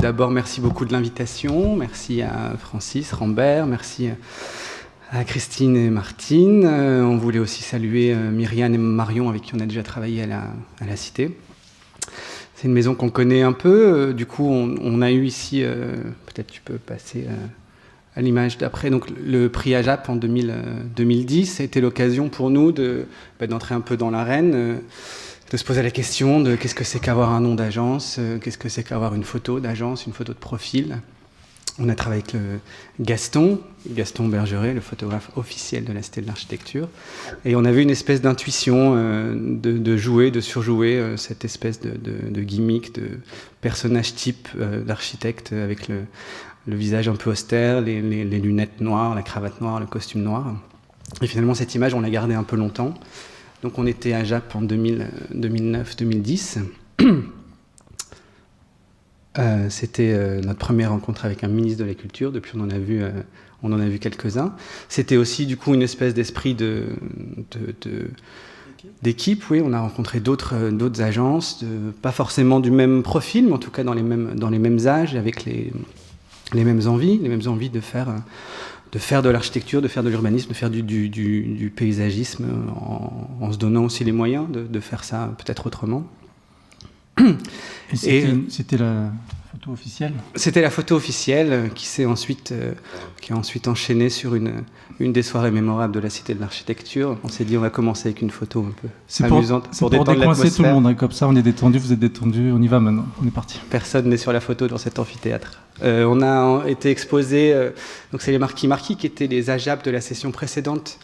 d'abord, merci beaucoup de l'invitation. Merci à Francis Rambert, merci à Christine et Martine. On voulait aussi saluer Myriam et Marion, avec qui on a déjà travaillé à la Cité. C'est une maison qu'on connaît un peu. Du coup, on a eu ici, peut-être tu peux passer à l'image d'après, donc le prix AJAP en 2010. Ça a été l'occasion pour nous d'entrer un peu dans l'arène, de se poser la question de qu'est-ce que c'est qu'avoir un nom d'agence, qu'est-ce que c'est qu'avoir une photo d'agence, une photo de profil. On a travaillé avec Gaston Bergeret, le photographe officiel de la Cité de l'Architecture. Et on avait une espèce d'intuition de jouer, de surjouer cette espèce de gimmick, de personnage type d'architecte avec le visage un peu austère, les lunettes noires, la cravate noire, le costume noir. Et finalement, cette image, on l'a gardée un peu longtemps. Donc on était à JAP en 2009-2010. C'était notre première rencontre avec un ministre de la Culture. Depuis, on en a vu quelques-uns. C'était aussi, du coup, une espèce d'esprit d'équipe. Oui, on a rencontré d'autres agences, pas forcément du même profil, mais en tout cas dans les mêmes âges, avec les mêmes envies de faire de l'architecture, de faire de l'urbanisme, de faire du paysagisme, en se donnant aussi les moyens de faire ça peut-être autrement. Et c'était la photo officielle ? C'était la photo officielle qui a ensuite enchaîné sur une des soirées mémorables de la Cité de l'Architecture. On s'est dit on va commencer avec une photo un peu amusante pour détendre décoincer tout le monde, hein, comme ça on est détendu, vous êtes détendu, on y va maintenant, on est parti. Personne n'est sur la photo dans cet amphithéâtre. On a été exposé, donc c'est les Marquis qui étaient les AJAP de la session précédente,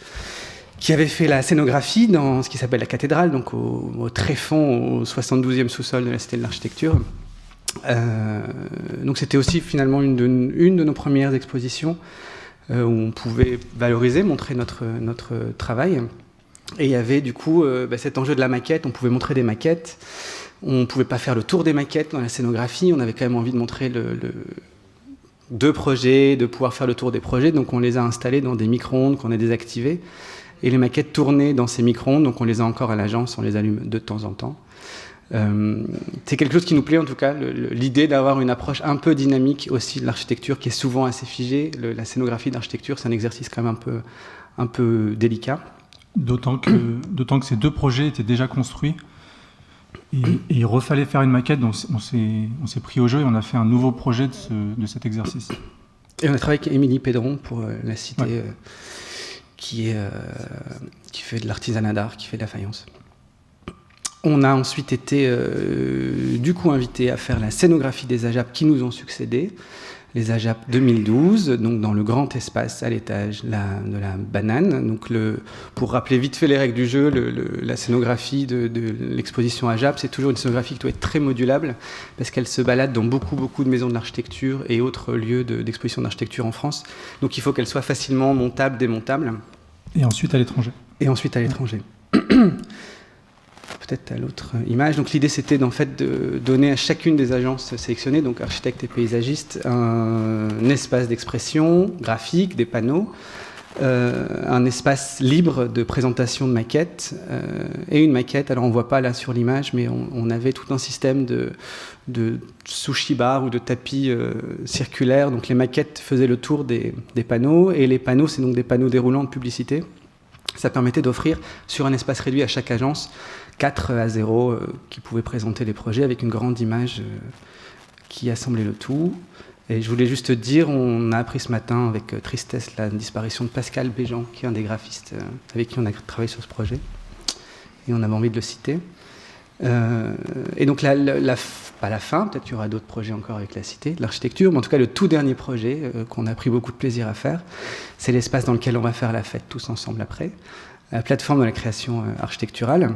qui avait fait la scénographie dans ce qui s'appelle la cathédrale, donc au tréfonds, au 72e sous-sol de la Cité de l'Architecture. Donc c'était aussi finalement une de nos premières expositions où on pouvait valoriser, montrer notre travail. Et il y avait du coup cet enjeu de la maquette, on pouvait montrer des maquettes, on ne pouvait pas faire le tour des maquettes dans la scénographie, on avait quand même envie de montrer deux projets, de pouvoir faire le tour des projets, donc on les a installés dans des micro-ondes qu'on a désactivés. Et les maquettes tournaient dans ces micro-ondes, donc on les a encore à l'agence, on les allume de temps en temps. C'est quelque chose qui nous plaît en tout cas, l'idée d'avoir une approche un peu dynamique aussi de l'architecture qui est souvent assez figée. La scénographie d'architecture, c'est un exercice quand même un peu délicat. D'autant que ces deux projets étaient déjà construits et il refallait faire une maquette, donc on s'est pris au jeu et on a fait un nouveau projet de cet exercice. Et on a travaillé avec Émilie Pédron pour la Cité... Ouais. Qui fait de l'artisanat d'art, qui fait de la faïence. On a ensuite été du coup invités à faire la scénographie des AJAP qui nous ont succédé, les AJAP 2012, donc dans le grand espace à l'étage de la Banane. Donc pour rappeler vite fait les règles du jeu, la scénographie de l'exposition AJAP, c'est toujours une scénographie qui doit être très modulable parce qu'elle se balade dans beaucoup de maisons de l'architecture et autres lieux d'exposition d'architecture en France. Donc il faut qu'elle soit facilement montable, démontable. Et ensuite à l'étranger. Peut-être à l'autre image. Donc l'idée c'était en fait de donner à chacune des agences sélectionnées, donc architectes et paysagistes, un espace d'expression graphique, des panneaux, un espace libre de présentation de maquettes et une maquette. Alors on ne voit pas là sur l'image, mais on avait tout un système de sushi bar ou de tapis circulaires. Donc les maquettes faisaient le tour des panneaux et les panneaux, c'est donc des panneaux déroulants de publicité. Ça permettait d'offrir sur un espace réduit à chaque agence 4 A0 qui pouvaient présenter les projets avec une grande image qui assemblait le tout. Et je voulais juste dire, on a appris ce matin avec tristesse la disparition de Pascal Béjean, qui est un des graphistes avec qui on a travaillé sur ce projet. Et on avait envie de le citer. Et donc pas la fin, peut-être qu'il y aura d'autres projets encore avec la Cité de l'Architecture, mais en tout cas le tout dernier projet qu'on a pris beaucoup de plaisir à faire, c'est l'espace dans lequel on va faire la fête tous ensemble après, la plateforme de la création architecturale,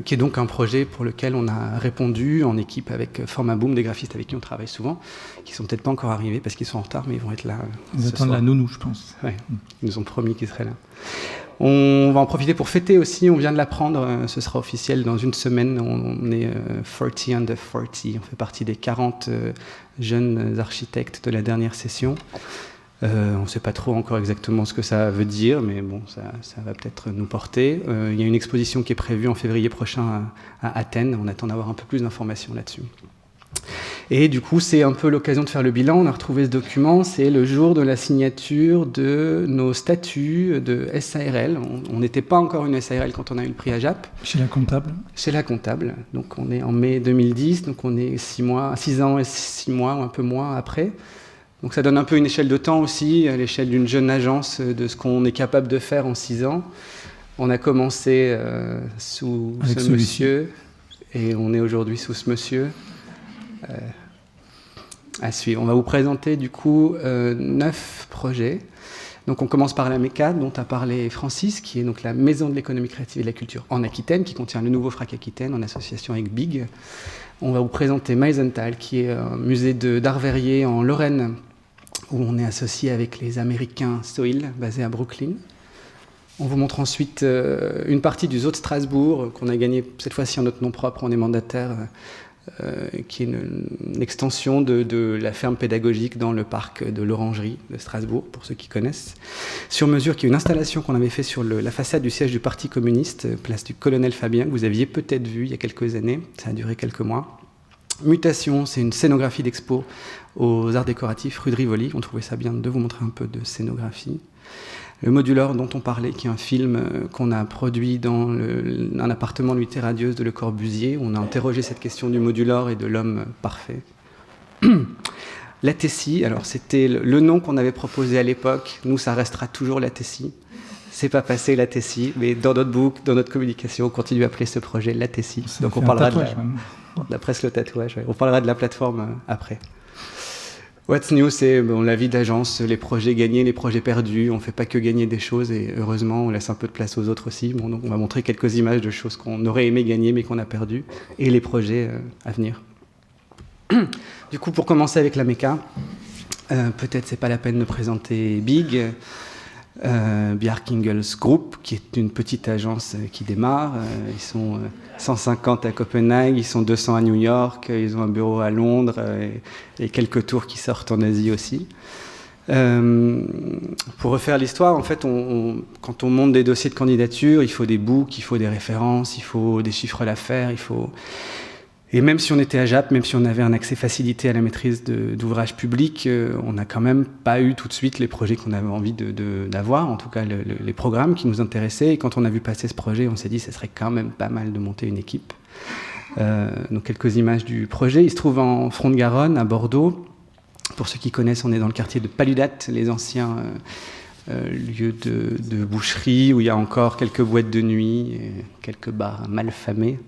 qui est donc un projet pour lequel on a répondu en équipe avec Format Boom, des graphistes avec qui on travaille souvent, qui sont peut-être pas encore arrivés parce qu'ils sont en retard, mais ils vont être là. Ils attendent la nounou, je pense. Ouais, ils nous ont promis qu'ils seraient là. On va en profiter pour fêter aussi, on vient de l'apprendre, ce sera officiel dans une semaine, on est 40 under 40, on fait partie des 40 jeunes architectes de la dernière session. On ne sait pas trop encore exactement ce que ça veut dire, mais bon, ça va peut-être nous porter. Il y a une exposition qui est prévue en février prochain à Athènes, on attend d'avoir un peu plus d'informations là-dessus. Et du coup, c'est un peu l'occasion de faire le bilan. On a retrouvé ce document, c'est le jour de la signature de nos statuts de SARL. On n'était pas encore une SARL quand on a eu le prix AJAP. Chez la comptable. Chez la comptable. Donc on est en mai 2010, donc on est 6 ans et 6 mois ou un peu moins après. Donc ça donne un peu une échelle de temps aussi, à l'échelle d'une jeune agence, de ce qu'on est capable de faire en 6 ans. On a commencé sous ce monsieur, et on est aujourd'hui sous ce monsieur. À suivre. On va vous présenter du coup 9 projets. Donc on commence par la MECA dont a parlé Francis, qui est donc la Maison de l'économie créative et de la culture en Aquitaine, qui contient le nouveau FRAC Aquitaine en association avec BIG. On va vous présenter Meisenthal, qui est un musée d'art verrier en Lorraine, où on est associé avec les Américains Soil, basés à Brooklyn. On vous montre ensuite une partie du Zoo de Strasbourg, qu'on a gagné cette fois-ci en notre nom propre, on est mandataire, qui est une extension de la ferme pédagogique dans le parc de l'Orangerie de Strasbourg, pour ceux qui connaissent. Sur mesure, qui est une installation qu'on avait fait sur la façade du siège du Parti communiste, place du Colonel Fabien, que vous aviez peut-être vu il y a quelques années, ça a duré quelques mois. Mutation, c'est une scénographie d'expo aux arts décoratifs rue de Rivoli. On trouvait ça bien de vous montrer un peu de scénographie. Le Modulor dont on parlait, qui est un film qu'on a produit dans un appartement Nuitée radieuse de Le Corbusier, où on a interrogé cette question du Modulor et de l'homme parfait. La Tessie, alors c'était le nom qu'on avait proposé à l'époque. Nous, ça restera toujours la Tessie. C'est pas passé la Tessie, mais dans notre book, dans notre communication, on continue à appeler ce projet la Tessie. Donc on parlera de la presse, le tatouage. Ouais. On parlera de la plateforme après. What's New, c'est la vie d'agence, les projets gagnés, les projets perdus. On ne fait pas que gagner des choses et heureusement, on laisse un peu de place aux autres aussi. Bon, donc on va montrer quelques images de choses qu'on aurait aimé gagner mais qu'on a perdues et les projets à venir. Du coup, pour commencer avec la MECA, peut-être c'est pas la peine de présenter Big, Bjarke Ingels Group, qui est une petite agence qui démarre. Ils sont 150 à Copenhague, ils sont 200 à New York, ils ont un bureau à Londres et quelques tours qui sortent en Asie aussi. Pour refaire l'histoire, en fait, quand on monte des dossiers de candidature, il faut des books, il faut des références, il faut des chiffres d'affaires, Et même si on était à JAP, même si on avait un accès facilité à la maîtrise d'ouvrages publics, on n'a quand même pas eu tout de suite les projets qu'on avait envie d'avoir, en tout cas les programmes qui nous intéressaient. Et quand on a vu passer ce projet, on s'est dit que ce serait quand même pas mal de monter une équipe. Donc quelques images du projet. Il se trouve en front de Garonne, à Bordeaux. Pour ceux qui connaissent, on est dans le quartier de Paludat, les anciens lieux de boucherie, où il y a encore quelques boîtes de nuit, et quelques bars mal famés.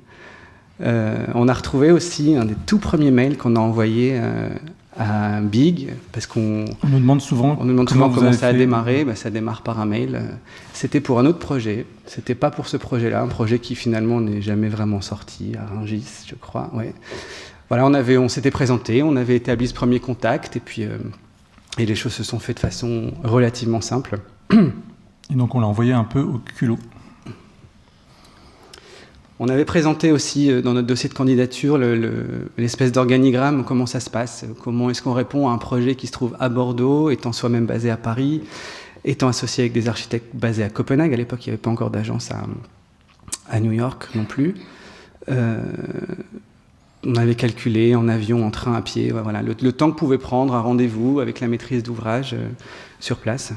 On a retrouvé aussi un des tout premiers mails qu'on a envoyé à Big, parce qu'on nous demande souvent comment ça a démarré. Ça démarre par un mail. C'était pour un autre projet. C'était pas pour ce projet-là, un projet qui finalement n'est jamais vraiment sorti, à Rungis, je crois. Ouais. Voilà, on s'était présenté, on avait établi ce premier contact, et puis et les choses se sont faites de façon relativement simple. Et donc on l'a envoyé un peu au culot. On avait présenté aussi dans notre dossier de candidature l'espèce d'organigramme, comment ça se passe, comment est-ce qu'on répond à un projet qui se trouve à Bordeaux, étant soi-même basé à Paris, étant associé avec des architectes basés à Copenhague. À l'époque, il n'y avait pas encore d'agence à New York non plus. On avait calculé en avion, en train, à pied, voilà, le temps que pouvait prendre un rendez-vous avec la maîtrise d'ouvrage sur place.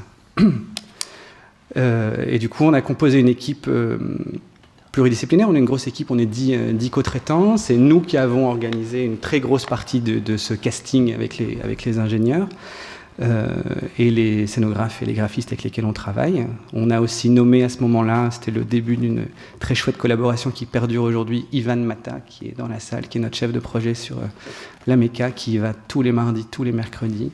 Et du coup, on a composé une équipe pluridisciplinaire. On est une grosse équipe, on est 10 co-traitants. C'est nous qui avons organisé une très grosse partie de ce casting avec les ingénieurs et les scénographes et les graphistes avec lesquels on travaille. On a aussi nommé à ce moment-là, c'était le début d'une très chouette collaboration qui perdure aujourd'hui, Ivan Mata, qui est dans la salle, qui est notre chef de projet sur la MECA, qui va tous les mardis, tous les mercredis.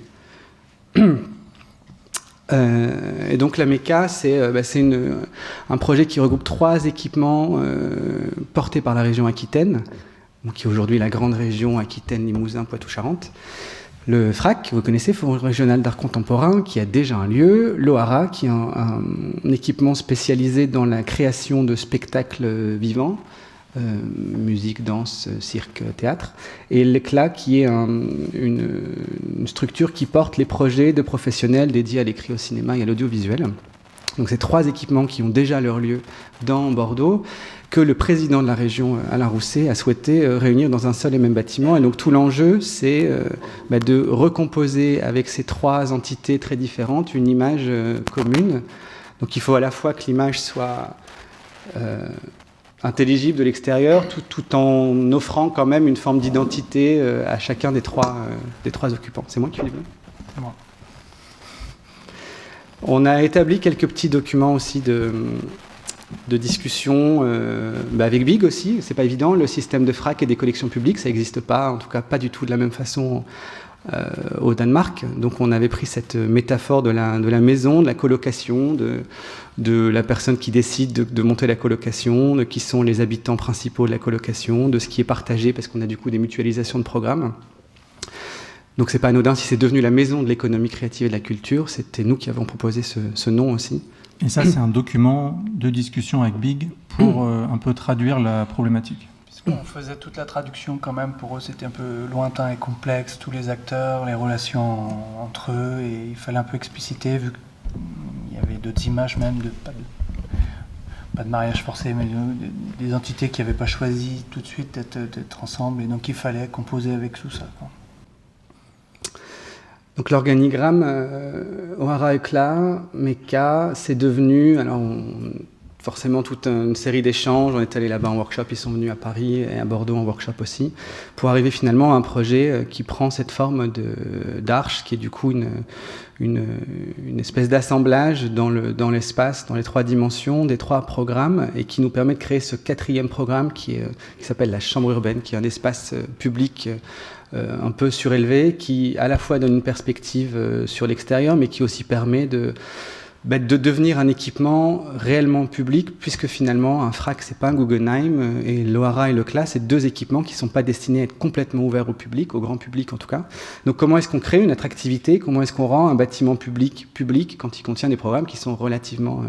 Et donc la MECA, c'est un projet qui regroupe 3 équipements portés par la région Aquitaine, qui est aujourd'hui la grande région Aquitaine, Limousin, Poitou-Charentes. Le FRAC, vous connaissez, Forum régional d'art contemporain, qui a déjà un lieu. L'OARA, qui est un équipement spécialisé dans la création de spectacles vivants, musique, danse, cirque, théâtre, et l'ECLA qui est une structure qui porte les projets de professionnels dédiés à l'écrit, au cinéma et à l'audiovisuel. Donc c'est 3 équipements qui ont déjà leur lieu dans Bordeaux, que le président de la région, Alain Rousset, a souhaité réunir dans un seul et même bâtiment. Et donc tout l'enjeu, c'est de recomposer avec ces 3 entités très différentes une image commune. Donc il faut à la fois que l'image soit intelligible de l'extérieur, tout en offrant quand même une forme d'identité à chacun des trois occupants. C'est moi qui l'ai vu ? C'est moi. On a établi quelques petits documents aussi de discussion avec Big aussi. C'est pas évident, le système de FRAC et des collections publiques, ça n'existe pas, en tout cas pas du tout de la même façon au Danemark. Donc on avait pris cette métaphore de la maison, de la colocation, de la personne qui décide de monter la colocation, de qui sont les habitants principaux de la colocation, de ce qui est partagé, parce qu'on a du coup des mutualisations de programmes. Donc c'est pas anodin si c'est devenu la maison de l'économie créative et de la culture. C'était nous qui avons proposé ce nom aussi. Et ça, c'est un document de discussion avec Big pour un peu traduire la problématique. On faisait toute la traduction quand même, pour eux c'était un peu lointain et complexe, tous les acteurs, les relations entre eux, et il fallait un peu expliciter, vu qu'il y avait d'autres images même, pas de mariage forcé, mais des entités qui n'avaient pas choisi tout de suite d'être ensemble, et donc il fallait composer avec tout ça, quoi. Donc l'organigramme Ohara Ekla, Meka, c'est devenu... Alors forcément toute une série d'échanges, on est allé là-bas en workshop, ils sont venus à Paris et à Bordeaux en workshop aussi, pour arriver finalement à un projet qui prend cette forme d'arche, qui est du coup une espèce d'assemblage dans l'espace, dans les 3 dimensions des 3 programmes, et qui nous permet de créer ce 4e programme qui s'appelle la Chambre urbaine, qui est un espace public un peu surélevé, qui à la fois donne une perspective sur l'extérieur, mais qui aussi permet de devenir un équipement réellement public, puisque finalement un FRAC c'est pas un Guggenheim, et l'Ohara et le CLA c'est 2 équipements qui sont pas destinés à être complètement ouverts au public, au grand public en tout cas. Donc comment est-ce qu'on crée une attractivité, comment est-ce qu'on rend un bâtiment public quand il contient des programmes qui sont relativement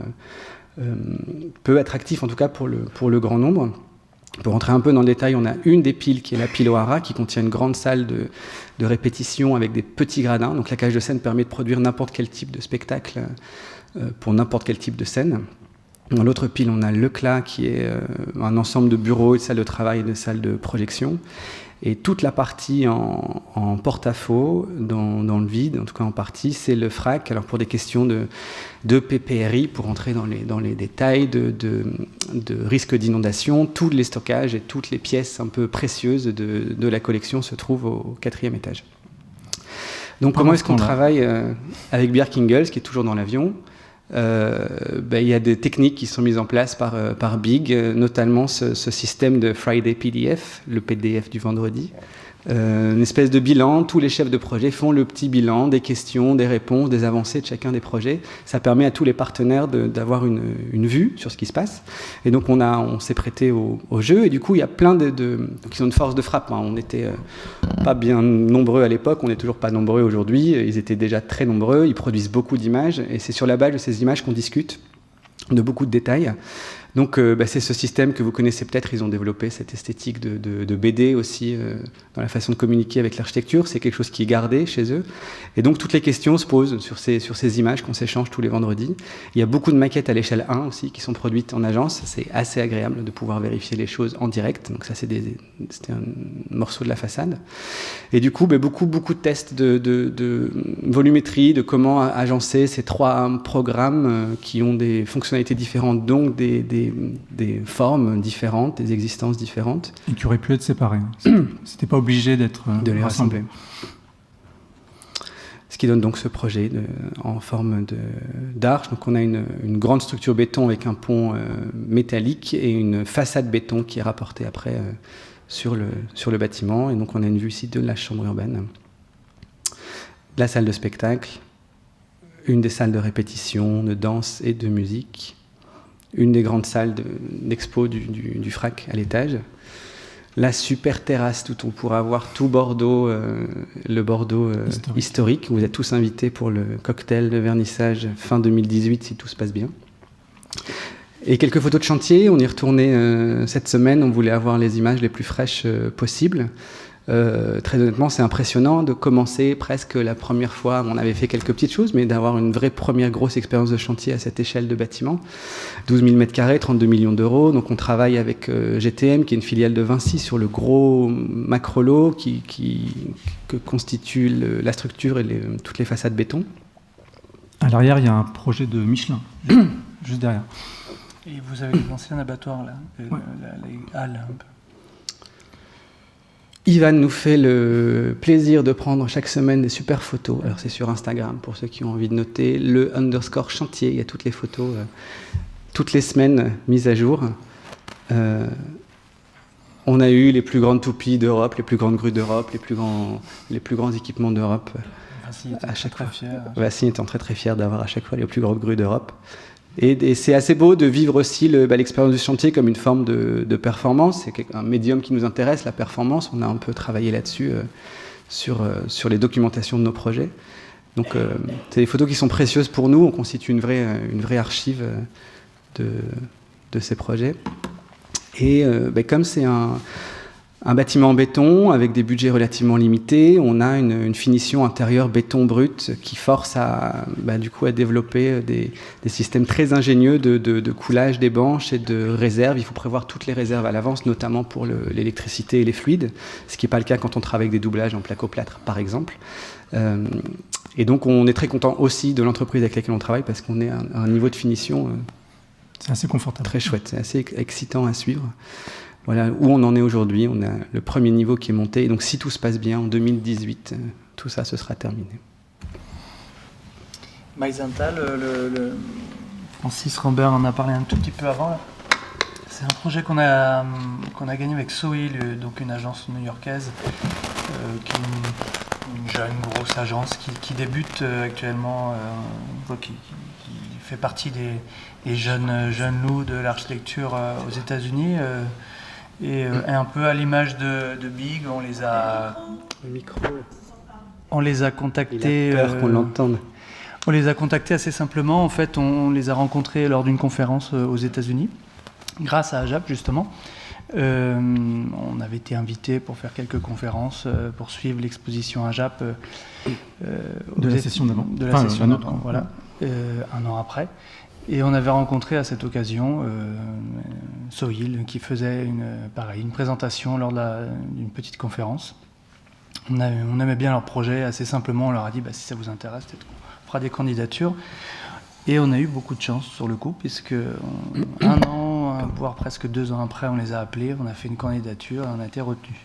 peu attractifs, en tout cas pour le grand nombre. Pour rentrer un peu dans le détail, on a une des piles qui est la pile Ohara, qui contient une grande salle de répétition avec des petits gradins. Donc la cage de scène permet de produire n'importe quel type de spectacle pour n'importe quel type de scène. Dans l'autre pile, on a le CLA, qui est un ensemble de bureaux, de salles de travail et de salles de projection. Et toute la partie en porte-à-faux, dans le vide, en tout cas en partie, c'est le FRAC. Alors pour des questions de PPRI, pour entrer dans les détails de risque d'inondation, tous les stockages et toutes les pièces un peu précieuses de la collection se trouvent au 4e étage. Donc comment est-ce qu'on travaille avec Björk Ingels, qui est toujours dans l'avion ? Il y a des techniques qui sont mises en place par Big, notamment ce système de Friday PDF, le PDF du vendredi. Une espèce de bilan, tous les chefs de projet font le petit bilan des questions, des réponses, des avancées de chacun des projets. Ça permet à tous les partenaires d'avoir une vue sur ce qui se passe. Et donc on s'est prêté au jeu, et du coup il y a plein qui ont une force de frappe. On n'était pas bien nombreux à l'époque, on n'est toujours pas nombreux aujourd'hui, ils étaient déjà très nombreux, ils produisent beaucoup d'images, et c'est sur la base de ces images qu'on discute de beaucoup de détails. Donc c'est ce système que vous connaissez peut-être, ils ont développé cette esthétique de BD aussi dans la façon de communiquer avec l'architecture, c'est quelque chose qui est gardé chez eux. Et donc toutes les questions se posent sur ces images qu'on s'échange tous les vendredis. Il y a beaucoup de maquettes à l'échelle 1 aussi qui sont produites en agence, c'est assez agréable de pouvoir vérifier les choses en direct, donc ça c'était un morceau de la façade. Et du coup beaucoup de tests de volumétrie, de comment agencer ces 3 programmes qui ont des fonctionnalités différentes, donc des formes différentes, des existences différentes. Et qui auraient pu être séparées. C'était pas obligé d'être de les rassembler. Ce qui donne donc ce projet en forme d'arche. Donc on a une grande structure béton avec un pont métallique et une façade béton qui est rapportée après sur le bâtiment. Et donc on a une vue ici de la chambre urbaine. La salle de spectacle, une des salles de répétition, de danse et de musique, une des grandes salles d'expo du FRAC à l'étage, la super terrasse où on pourra voir tout Bordeaux, le Bordeaux historique. Vous êtes tous invités pour le cocktail de vernissage fin 2018 si tout se passe bien. Et quelques photos de chantier, on y retournait cette semaine, on voulait avoir les images les plus fraîches possibles. Très honnêtement, c'est impressionnant de commencer presque la première fois. On avait fait quelques petites choses, mais d'avoir une vraie première grosse expérience de chantier à cette échelle de bâtiment. 12 000 m², 32 millions d'euros. Donc on travaille avec GTM, qui est une filiale de Vinci, sur le gros macrolot que constitue la structure et toutes les façades béton. À l'arrière, il y a un projet de Michelin, juste derrière. Et vous avez l'ancien abattoir, là, Ouais. les halles, un peu. Ivan nous fait le plaisir de prendre chaque semaine des super photos. Alors c'est sur Instagram, pour ceux qui ont envie de noter, le _chantier, il y a toutes les photos, toutes les semaines mises à jour. On a eu les plus grandes toupies d'Europe, les plus grandes grues d'Europe, les plus grands équipements d'Europe. À chaque fois. Vassi étant très très fier d'avoir à chaque fois les plus grandes grues d'Europe. Et c'est assez beau de vivre aussi l'expérience du chantier comme une forme de performance. C'est un médium qui nous intéresse, la performance. On a un peu travaillé là-dessus sur les documentations de nos projets. Donc c'est des photos qui sont précieuses pour nous. On constitue une vraie archive de ces projets. Et comme c'est un bâtiment en béton avec des budgets relativement limités, on a une finition intérieure béton brut qui force à développer des systèmes très ingénieux de coulage des banches et de réserve. Il faut prévoir toutes les réserves à l'avance, notamment pour l'électricité et les fluides, ce qui n'est pas le cas quand on travaille avec des doublages en placo-plâtre, par exemple. Et donc on est très content aussi de l'entreprise avec laquelle on travaille parce qu'on est à un niveau de finition c'est assez confortable. Très chouette, c'est assez excitant à suivre. Voilà où on en est aujourd'hui. On a le premier niveau qui est monté. Et donc, si tout se passe bien, en 2018, tout ça, ce sera terminé. Maisenthal, Francis Rambert en a parlé un tout petit peu avant. C'est un projet qu'on a gagné avec Soil, donc une agence new-yorkaise, qui est une jeune, grosse agence qui débute actuellement, qui fait partie des jeunes loups de l'architecture aux États-Unis. Et un peu à l'image de Big, on les a contactés. Il a peur qu'on l'entende. On les a contactés assez simplement. En fait, on les a rencontrés lors d'une conférence aux États-Unis, grâce à AJAP justement. On avait été invités pour faire quelques conférences pour suivre l'exposition AJAP de la session d'avant. De la session d'avant, voilà, un an après. Et on avait rencontré à cette occasion Soil qui faisait une présentation lors d'une petite conférence. On aimait bien leur projet, assez simplement on leur a dit si ça vous intéresse, peut-être qu'on fera des candidatures. Et on a eu beaucoup de chance sur le coup, puisque un an, voire presque 2 ans après, on les a appelés, on a fait une candidature et on a été retenus.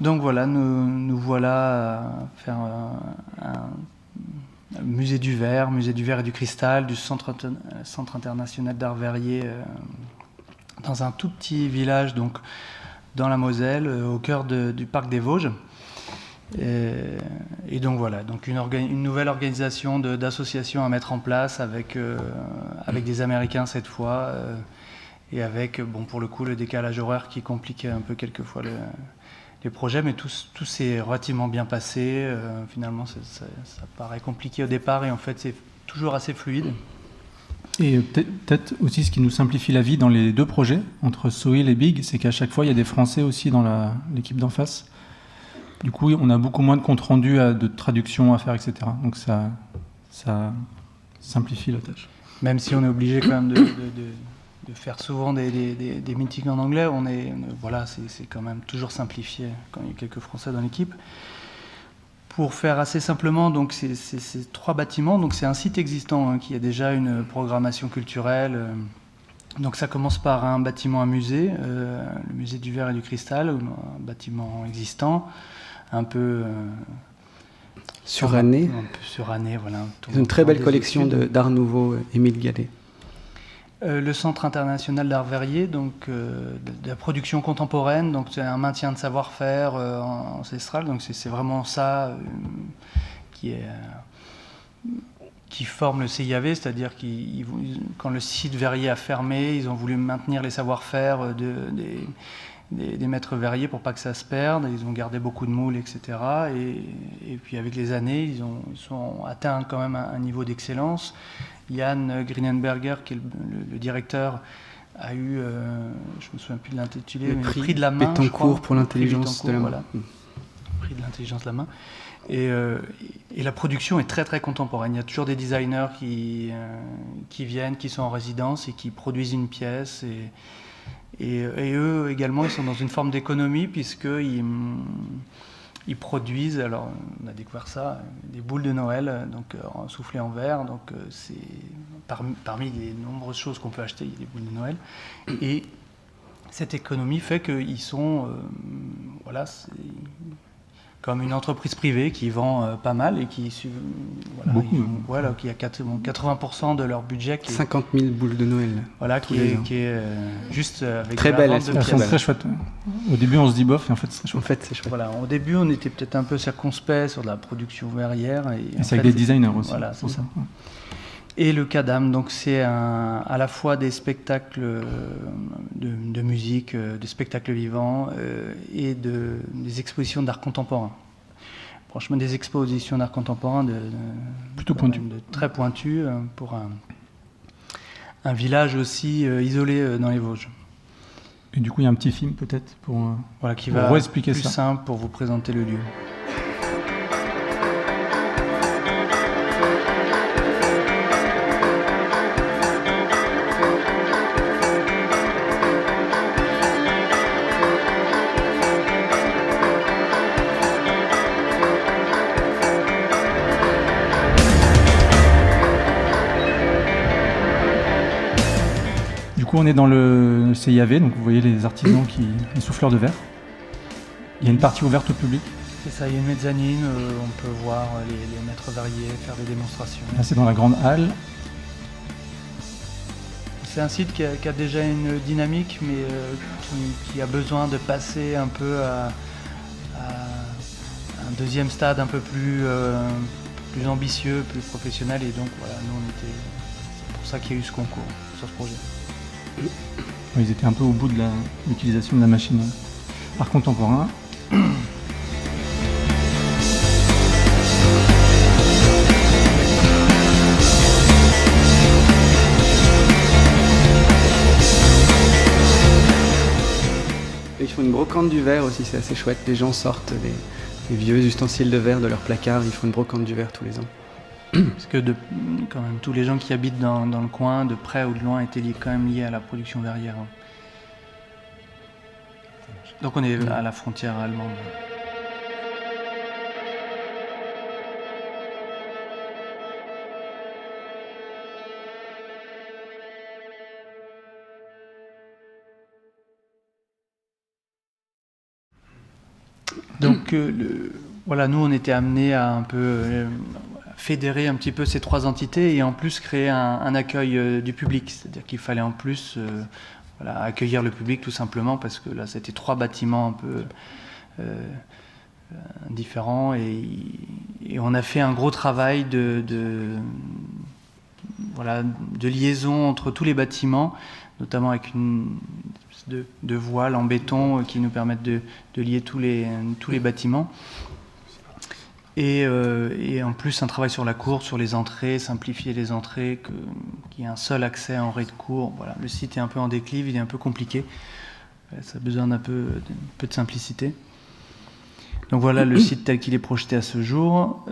Donc voilà, nous voilà à faire un musée du verre et du cristal, du Centre international d'art verrier, dans un tout petit village donc, dans la Moselle, au cœur du parc des Vosges. Et donc voilà, donc une nouvelle organisation d'associations à mettre en place avec des Américains cette fois, et avec, pour le coup, le décalage horaire qui compliquait un peu quelquefois les projets, mais tout s'est relativement bien passé. Finalement, ça paraît compliqué au départ et en fait, c'est toujours assez fluide. Et peut-être aussi ce qui nous simplifie la vie dans les 2 projets, entre Soil et Big, c'est qu'à chaque fois, il y a des Français aussi dans l'équipe d'en face. Du coup, on a beaucoup moins de comptes rendus, de traduction à faire, etc. Donc ça simplifie la tâche. Même si on est obligé quand même de faire souvent des meetings en anglais, c'est quand même toujours simplifié quand il y a quelques Français dans l'équipe. Pour faire assez simplement, donc c'est 3 bâtiments, donc c'est un site existant qui a déjà une programmation culturelle. Donc ça commence par un bâtiment à musée, le musée du verre et du cristal, un bâtiment existant, un peu suranné. Voilà. Une très belle collection d'art nouveau, Émile Gallet. Le Centre international d'art verrier, donc de la production contemporaine, donc c'est un maintien de savoir-faire ancestral, donc c'est vraiment ça qui forme le CIAV, c'est-à-dire quand le site verrier a fermé, ils ont voulu maintenir les savoir-faire des maîtres verriers pour pas que ça se perde, ils ont gardé beaucoup de moules, etc. Et puis avec les années, ils sont atteints quand même un niveau d'excellence. Jan Grinenberger, qui est le directeur, a eu, je me souviens plus de l'intitulé, Le mais prix le prix de la main, je crois. Bettencourt pour Le prix l'intelligence de la main. Voilà. Prix de l'intelligence de la main. Et la production est très très contemporaine. Il y a toujours des designers qui viennent, qui sont en résidence et qui produisent une pièce. Et eux également, ils sont dans une forme d'économie puisqu'ils produisent, alors on a découvert ça, des boules de Noël, donc soufflées en verre. Donc c'est parmi les nombreuses choses qu'on peut acheter, il y a des boules de Noël. Et cette économie fait qu'ils sont, voilà, c'est comme une entreprise privée qui vend pas mal et qui, voilà, qui a 80% de leur budget qui est, 50 000 boules de Noël. Voilà, qui est juste avec très la belle, vente de Elles sont pièces. très chouettes. Au début, on se dit bof, et en fait, c'est En chouette. fait, c'est chouette. Voilà, au début, on était peut-être un peu circonspect sur de la production verrière. Et c'est avec des designers aussi. Voilà, c'est pour ça. Et le Cadam, donc c'est à la fois des spectacles de musique, des spectacles vivants et des expositions d'art contemporain. Franchement, des expositions d'art contemporain Plutôt pointues. très pointues pour un village aussi isolé dans les Vosges. Et du coup, il y a un petit film peut-être pour Voilà, qui Pour va réexpliquer plus ça. simple pour vous présenter le lieu. Du coup, on est dans le CIAV, donc vous voyez les artisans, les souffleurs de verre. Il y a une partie ouverte au public. C'est ça, il y a une mezzanine, on peut voir les maîtres verriers faire des démonstrations. Là, c'est dans la grande halle. C'est un site qui a déjà une dynamique, mais qui a besoin de passer un peu à un deuxième stade un peu plus ambitieux, plus professionnel. Et donc voilà, c'est pour ça qu'il y a eu ce concours sur ce projet. Ils étaient un peu au bout de l'utilisation de la machine art contemporain. Et ils font une brocante du verre aussi, c'est assez chouette. Les gens sortent des vieux ustensiles de verre de leur placard, ils font une brocante du verre tous les ans. Parce que quand même, tous les gens qui habitent dans le coin, de près ou de loin, étaient quand même liés à la production verrière. Donc on est à la frontière allemande. Donc voilà, nous on était amenés à un peu fédérer un petit peu ces trois entités et en plus créer un accueil du public. C'est-à-dire qu'il fallait en plus accueillir le public tout simplement parce que là c'était trois bâtiments un peu différents et on a fait un gros travail de liaison entre tous les bâtiments, notamment avec une espèce de voile en béton qui nous permettent de lier tous les bâtiments. Et en plus un travail sur la cour, sur les entrées, simplifier les entrées, qu'il y ait un seul accès en raie de cour. Voilà, le site est un peu en déclive, il est un peu compliqué. Ça a besoin d'un peu de simplicité. Donc voilà le site tel qu'il est projeté à ce jour.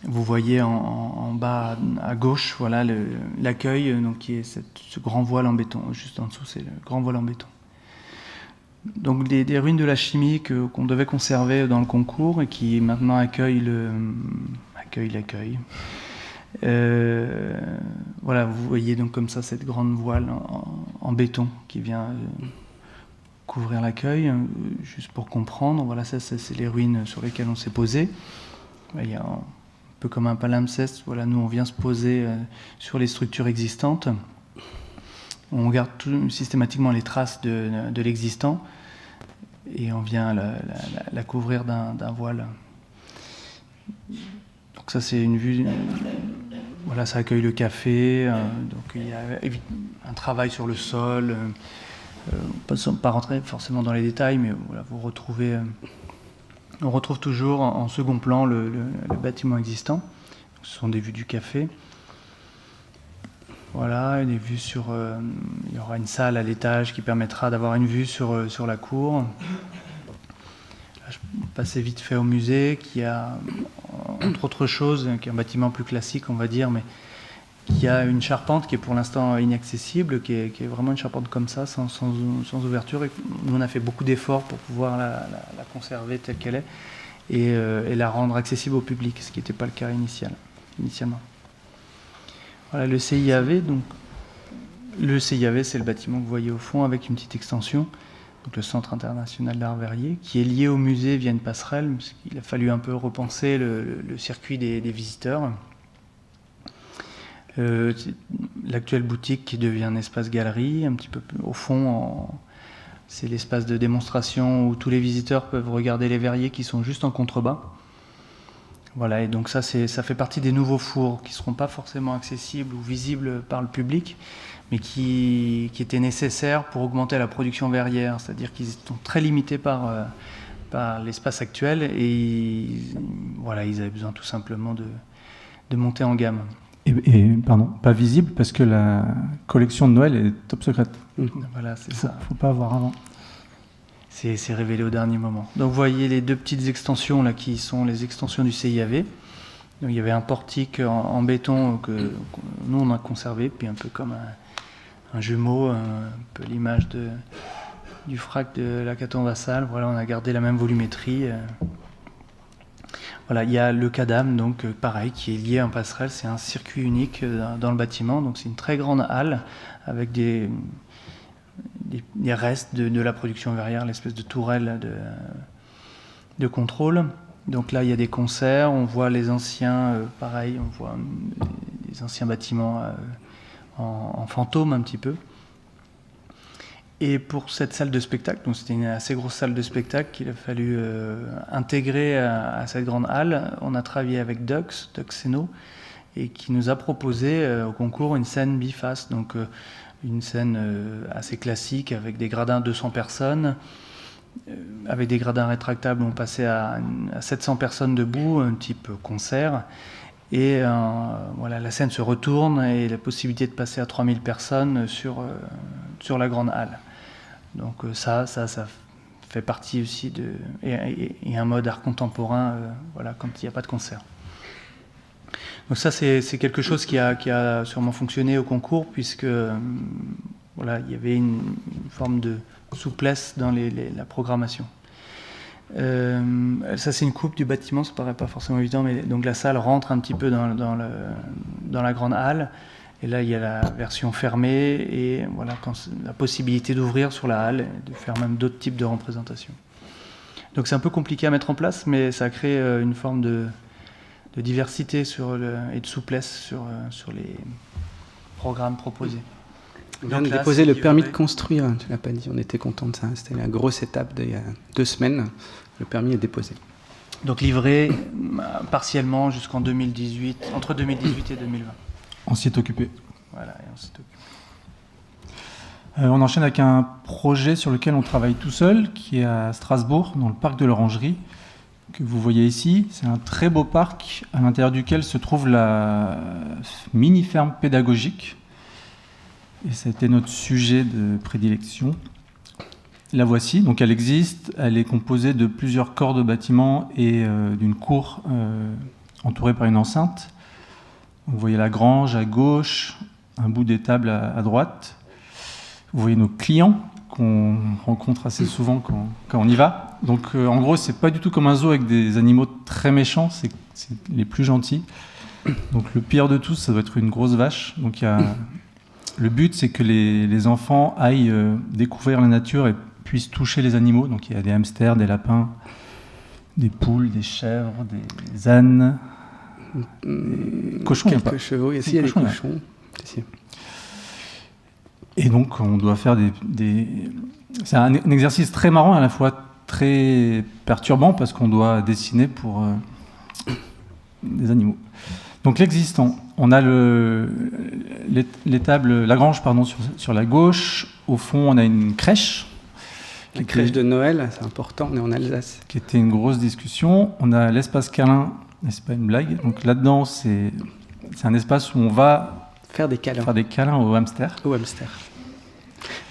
Vous voyez en bas à gauche, voilà l'accueil, donc qui est ce grand voile en béton. Juste en dessous, c'est le grand voile en béton. Donc des ruines de la chimie qu'on devait conserver dans le concours et qui maintenant accueillent l'accueil. Voilà, vous voyez donc comme ça cette grande voile en béton qui vient couvrir l'accueil, juste pour comprendre. Voilà, ça c'est les ruines sur lesquelles on s'est posé. Il y a un peu comme un palimpseste. Voilà, nous on vient se poser sur les structures existantes. On regarde systématiquement les traces de l'existant et on vient la couvrir d'un voile. Donc ça c'est une vue. Voilà, ça accueille le café. Donc il y a un travail sur le sol. Pas rentrer forcément dans les détails, mais voilà, on retrouve toujours en second plan le bâtiment existant. Ce sont des vues du café. Voilà, des vues sur... il y aura une salle à l'étage qui permettra d'avoir une vue sur la cour. Là, je passais vite fait au musée, qui a, entre autres choses, qui est un bâtiment plus classique, on va dire, mais qui a une charpente qui est pour l'instant inaccessible, qui est vraiment une charpente comme ça, sans ouverture. Et nous, on a fait beaucoup d'efforts pour pouvoir la conserver telle qu'elle est et la rendre accessible au public, ce qui n'était pas le cas initialement. Voilà, le CIAV, donc le CIAV, c'est le bâtiment que vous voyez au fond avec une petite extension, donc le Centre international d'art verrier, qui est lié au musée via une passerelle, parce qu'il a fallu un peu repenser le circuit des visiteurs. L'actuelle boutique qui devient un espace galerie, un petit peu plus au fond, c'est l'espace de démonstration où tous les visiteurs peuvent regarder les verriers qui sont juste en contrebas. Voilà, et donc ça fait partie des nouveaux fours qui ne seront pas forcément accessibles ou visibles par le public, mais qui étaient nécessaires pour augmenter la production verrière, c'est-à-dire qu'ils sont très limités par l'espace actuel et voilà, ils avaient besoin tout simplement de monter en gamme. Pardon, pas visible parce que la collection de Noël est top secrète. Voilà, c'est ça. Faut pas avoir avant. C'est révélé au dernier moment. Donc vous voyez les deux petites extensions là qui sont les extensions du CIAV. Donc il y avait un portique en béton que nous on a conservé, puis un peu comme un jumeau, un peu l'image du frac de la Caton-Vassal. Voilà, on a gardé la même volumétrie. Voilà, il y a le Cadam, donc pareil, qui est lié à un passerelle. C'est un circuit unique dans le bâtiment. Donc c'est une très grande halle avec des restes de la production verrière, l'espèce de tourelle de contrôle. Donc là, il y a des concerts, on voit les anciens, pareil, on voit les anciens bâtiments en fantôme un petit peu. Et pour cette salle de spectacle, donc c'était une assez grosse salle de spectacle qu'il a fallu intégrer à cette grande halle, on a travaillé avec Dux Seno, et qui nous a proposé au concours une scène biface, donc une scène assez classique avec des gradins 200 personnes, avec des gradins rétractables, on passait à 700 personnes debout, un type concert, et voilà, la scène se retourne et la possibilité de passer à 3000 personnes sur la grande halle. Donc ça fait partie aussi et un mode art contemporain, voilà, quand il n'y a pas de concert. Donc ça, c'est quelque chose qui a sûrement fonctionné au concours, puisque voilà, il y avait une forme de souplesse dans la programmation. Ça, c'est une coupe du bâtiment, ça paraît pas forcément évident, mais donc la salle rentre un petit peu dans la grande halle, et là il y a la version fermée, et voilà, la possibilité d'ouvrir sur la halle, et de faire même d'autres types de représentations. Donc c'est un peu compliqué à mettre en place, mais ça crée une forme de diversité et de souplesse sur les programmes proposés. On vient de déposer le permis de construire, tu l'as pas dit, on était content de ça, c'était la grosse étape d'il y a 2 semaines, le permis est déposé. Donc livré partiellement jusqu'en 2018, entre 2018 et 2020. On s'y est occupé. Voilà, et on s'y est occupé. On enchaîne avec un projet sur lequel on travaille tout seul, qui est à Strasbourg, dans le parc de l'Orangerie, que vous voyez ici. C'est un très beau parc à l'intérieur duquel se trouve la mini-ferme pédagogique. Et ça a été notre sujet de prédilection. La voici, donc elle existe, elle est composée de plusieurs corps de bâtiments et d'une cour entourée par une enceinte. Vous voyez la grange à gauche, un bout d'étable à droite. Vous voyez nos clients qu'on rencontre assez souvent quand on y va. Donc en gros, c'est pas du tout comme un zoo avec des animaux très méchants, c'est les plus gentils. Donc le pire de tous, ça doit être une grosse vache. Donc le but, c'est que les enfants aillent découvrir la nature et puissent toucher les animaux. Donc il y a des hamsters, des lapins, des poules, des chèvres, des ânes, des cochons. Quelques chevaux, ici il y a des cochons. Ici. Et donc on doit faire c'est un exercice très marrant, à la fois très perturbant, parce qu'on doit dessiner pour des animaux. Donc l'existant, on a la grange sur la gauche. Au fond, on a une crèche. La crèche de Noël, c'est important, on est en Alsace. Qui était une grosse discussion. On a l'espace câlin, et c'est pas une blague. Donc là-dedans, c'est un espace où on va Faire des câlins. Faire des câlins aux hamsters. Aux hamsters.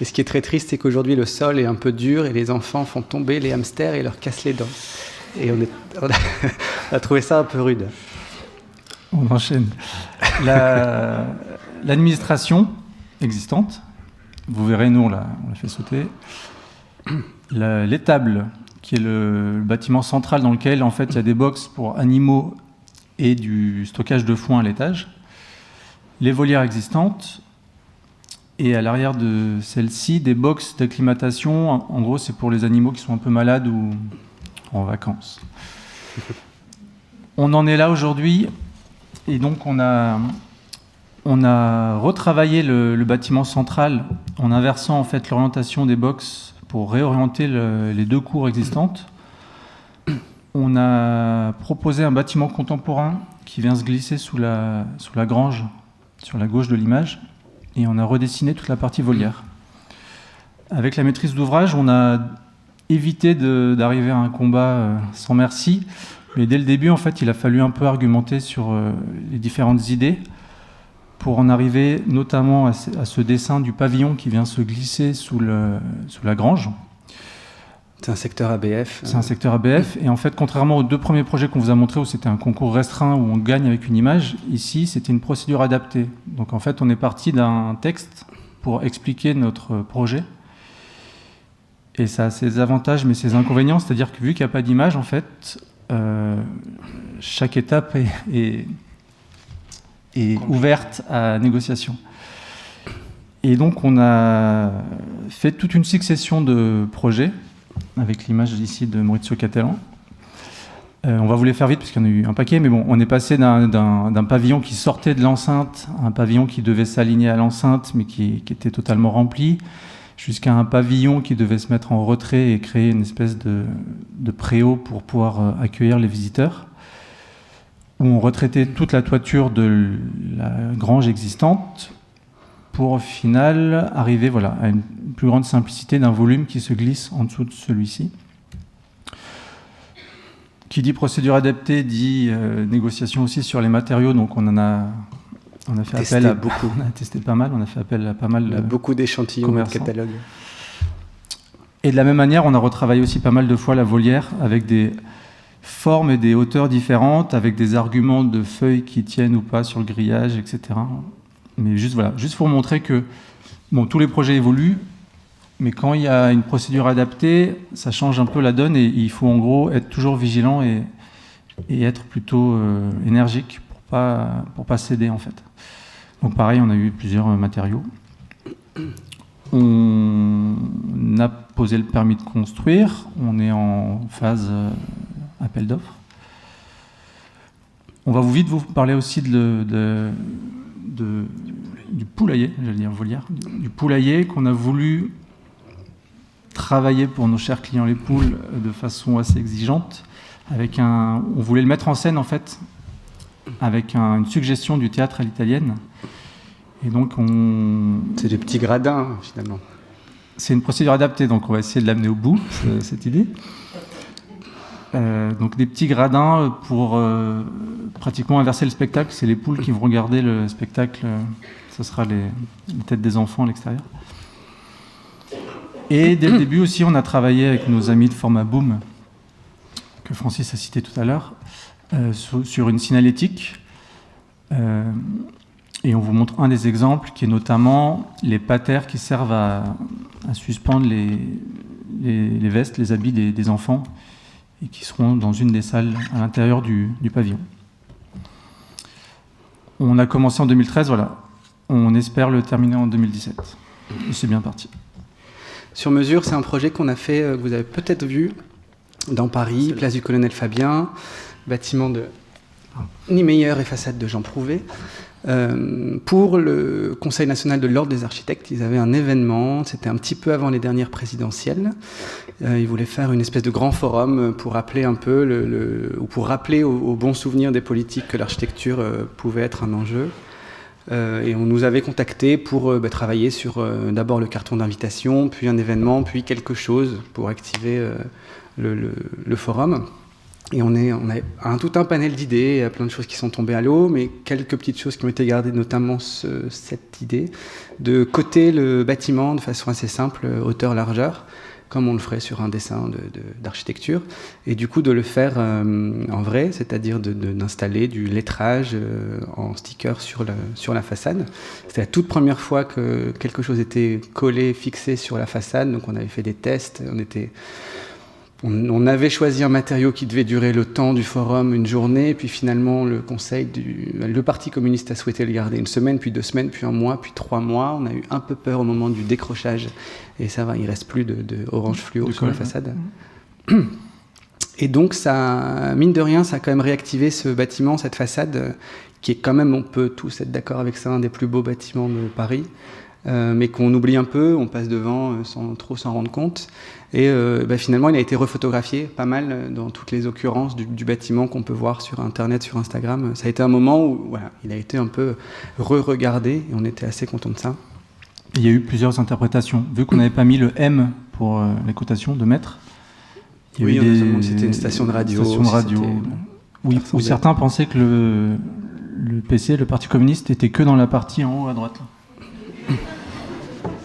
Et ce qui est très triste, c'est qu'aujourd'hui, le sol est un peu dur et les enfants font tomber les hamsters et leur cassent les dents. Et on a trouvé ça un peu rude. On enchaîne. L'administration existante, vous verrez, nous, on l'a fait sauter. L'étable, qui est le bâtiment central dans lequel, en fait, il y a des box pour animaux et du stockage de foin à l'étage. Les volières existantes. Et à l'arrière de celle-ci, des box d'acclimatation. En gros, c'est pour les animaux qui sont un peu malades ou en vacances. On en est là aujourd'hui. Et donc, on a retravaillé le bâtiment central en inversant en fait l'orientation des box pour réorienter les deux cours existantes. On a proposé un bâtiment contemporain qui vient se glisser sous la grange, sur la gauche de l'image. Et on a redessiné toute la partie volière. Avec la maîtrise d'ouvrage, on a évité d'arriver à un combat sans merci. Mais dès le début, en fait, il a fallu un peu argumenter sur les différentes idées pour en arriver notamment à ce dessin du pavillon qui vient se glisser sous la grange. C'est un secteur ABF. C'est un secteur ABF. Et en fait, contrairement aux deux premiers projets qu'on vous a montrés, où c'était un concours restreint, où on gagne avec une image, ici, c'était une procédure adaptée. Donc en fait, on est parti d'un texte pour expliquer notre projet. Et ça a ses avantages, mais ses inconvénients. C'est-à-dire que vu qu'il n'y a pas d'image, en fait, chaque étape est ouverte à négociation. Et donc, on a fait toute une succession de projets, avec l'image ici de Maurizio Cattelan. On va vous les faire vite, parce qu'il y en a eu un paquet, mais bon, on est passé d'un pavillon qui sortait de l'enceinte à un pavillon qui devait s'aligner à l'enceinte, mais qui était totalement rempli, jusqu'à un pavillon qui devait se mettre en retrait et créer une espèce de préau pour pouvoir accueillir les visiteurs, où on retraitait toute la toiture de la grange existante, pour au final arriver à une plus grande simplicité d'un volume qui se glisse en dessous de celui-ci. Qui dit procédure adaptée dit négociation aussi sur les matériaux, donc on a fait appel à beaucoup. On a testé pas mal, on a fait appel à pas mal de beaucoup d'échantillons de catalogue. Et de la même manière, on a retravaillé aussi pas mal de fois la volière avec des formes et des hauteurs différentes, avec des arguments de feuilles qui tiennent ou pas sur le grillage, etc. Mais juste pour montrer que tous les projets évoluent, mais quand il y a une procédure adaptée, ça change un peu la donne et il faut en gros être toujours vigilant et être plutôt énergique pour pas céder en fait. Donc pareil, on a eu plusieurs matériaux. On a posé le permis de construire, on est en phase appel d'offres. On va vite vous parler aussi du poulailler, j'allais dire volière, du poulailler qu'on a voulu travailler pour nos chers clients les poules de façon assez exigeante. On voulait le mettre en scène en fait, avec une suggestion du théâtre à l'italienne. Et donc c'est des petits gradins finalement. C'est une procédure adaptée, donc on va essayer de l'amener au bout, cette idée. Donc des petits gradins pour pratiquement inverser le spectacle. C'est les poules qui vont regarder le spectacle. Ce sera les têtes des enfants à l'extérieur. Et dès le début aussi, on a travaillé avec nos amis de format Boom, que Francis a cité tout à l'heure, sur une signalétique. Et on vous montre un des exemples, qui est notamment les patères qui servent à suspendre les vestes, les habits des enfants, et qui seront dans une des salles à l'intérieur du pavillon. On a commencé en 2013, on espère le terminer en 2017. Et c'est bien parti. Sur mesure, c'est un projet qu'on a fait, que vous avez peut-être vu, dans Paris, place du Colonel Fabien, bâtiment de Niemeyer et façade de Jean Prouvé. Pour le Conseil national de l'Ordre des architectes, ils avaient un événement, c'était un petit peu avant les dernières présidentielles. Ils voulaient faire une espèce de grand forum pour rappeler un peu, ou pour rappeler au bon souvenir des politiques que l'architecture pouvait être un enjeu. Et on nous avait contactés pour travailler sur d'abord le carton d'invitation, puis un événement, puis quelque chose pour activer le forum. Et on a tout un panel d'idées, plein de choses qui sont tombées à l'eau, mais quelques petites choses qui ont été gardées, notamment cette idée de coter le bâtiment de façon assez simple, hauteur-largeur, comme on le ferait sur un dessin d'architecture, et du coup de le faire en vrai, c'est-à-dire d'installer du lettrage en sticker sur la façade. C'était la toute première fois que quelque chose était collé, fixé sur la façade, donc on avait fait des tests, on avait choisi un matériau qui devait durer le temps du forum, une journée, puis finalement le Parti communiste a souhaité le garder une semaine, puis 2 semaines, puis 1 mois, puis 3 mois. On a eu un peu peur au moment du décrochage, et ça va, il ne reste plus de orange fluo sur la façade. Et donc, ça, mine de rien, ça a quand même réactivé ce bâtiment, cette façade, qui est quand même, on peut tous être d'accord avec ça, un des plus beaux bâtiments de Paris. Mais qu'on oublie un peu, on passe devant sans trop s'en rendre compte. Et finalement, il a été refotographié pas mal dans toutes les occurrences du bâtiment qu'on peut voir sur Internet, sur Instagram. Ça a été un moment où voilà, il a été un peu re-regardé et on était assez contents de ça. Il y a eu plusieurs interprétations. Vu qu'on n'avait pas mis le M pour les cotations de mètres, oui, c'était une station de radio. Oui, où certains pensaient que le PC, le Parti communiste, était que dans la partie en haut à droite.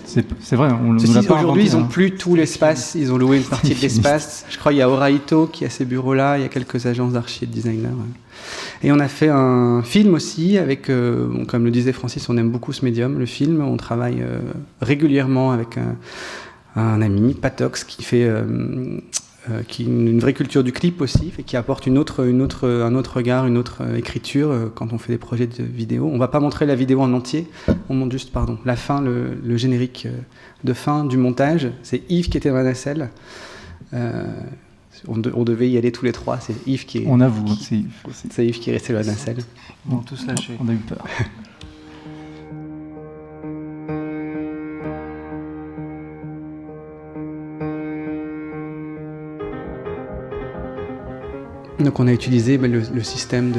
C'est vrai, on l'a pas inventé. Aujourd'hui, ils n'ont plus tout l'espace, ils ont loué une partie de l'espace. Je crois qu'il y a Oraito qui a ces bureaux-là, il y a quelques agences d'archi et de designers. Et on a fait un film aussi avec, comme le disait Francis, on aime beaucoup ce médium, le film. On travaille régulièrement avec un ami, Patox, qui fait qui une vraie culture du clip aussi, et qui apporte un autre regard, une autre écriture quand on fait des projets de vidéo. On ne va pas montrer la vidéo en entier, on montre juste la fin, le générique de fin du montage. C'est Yves qui était dans la nacelle. On devait y aller tous les 3. C'est Yves qui est. On avoue, c'est Yves. C'est Yves qui est resté dans la nacelle. On a tous lâché. On a eu peur. Donc on a utilisé le système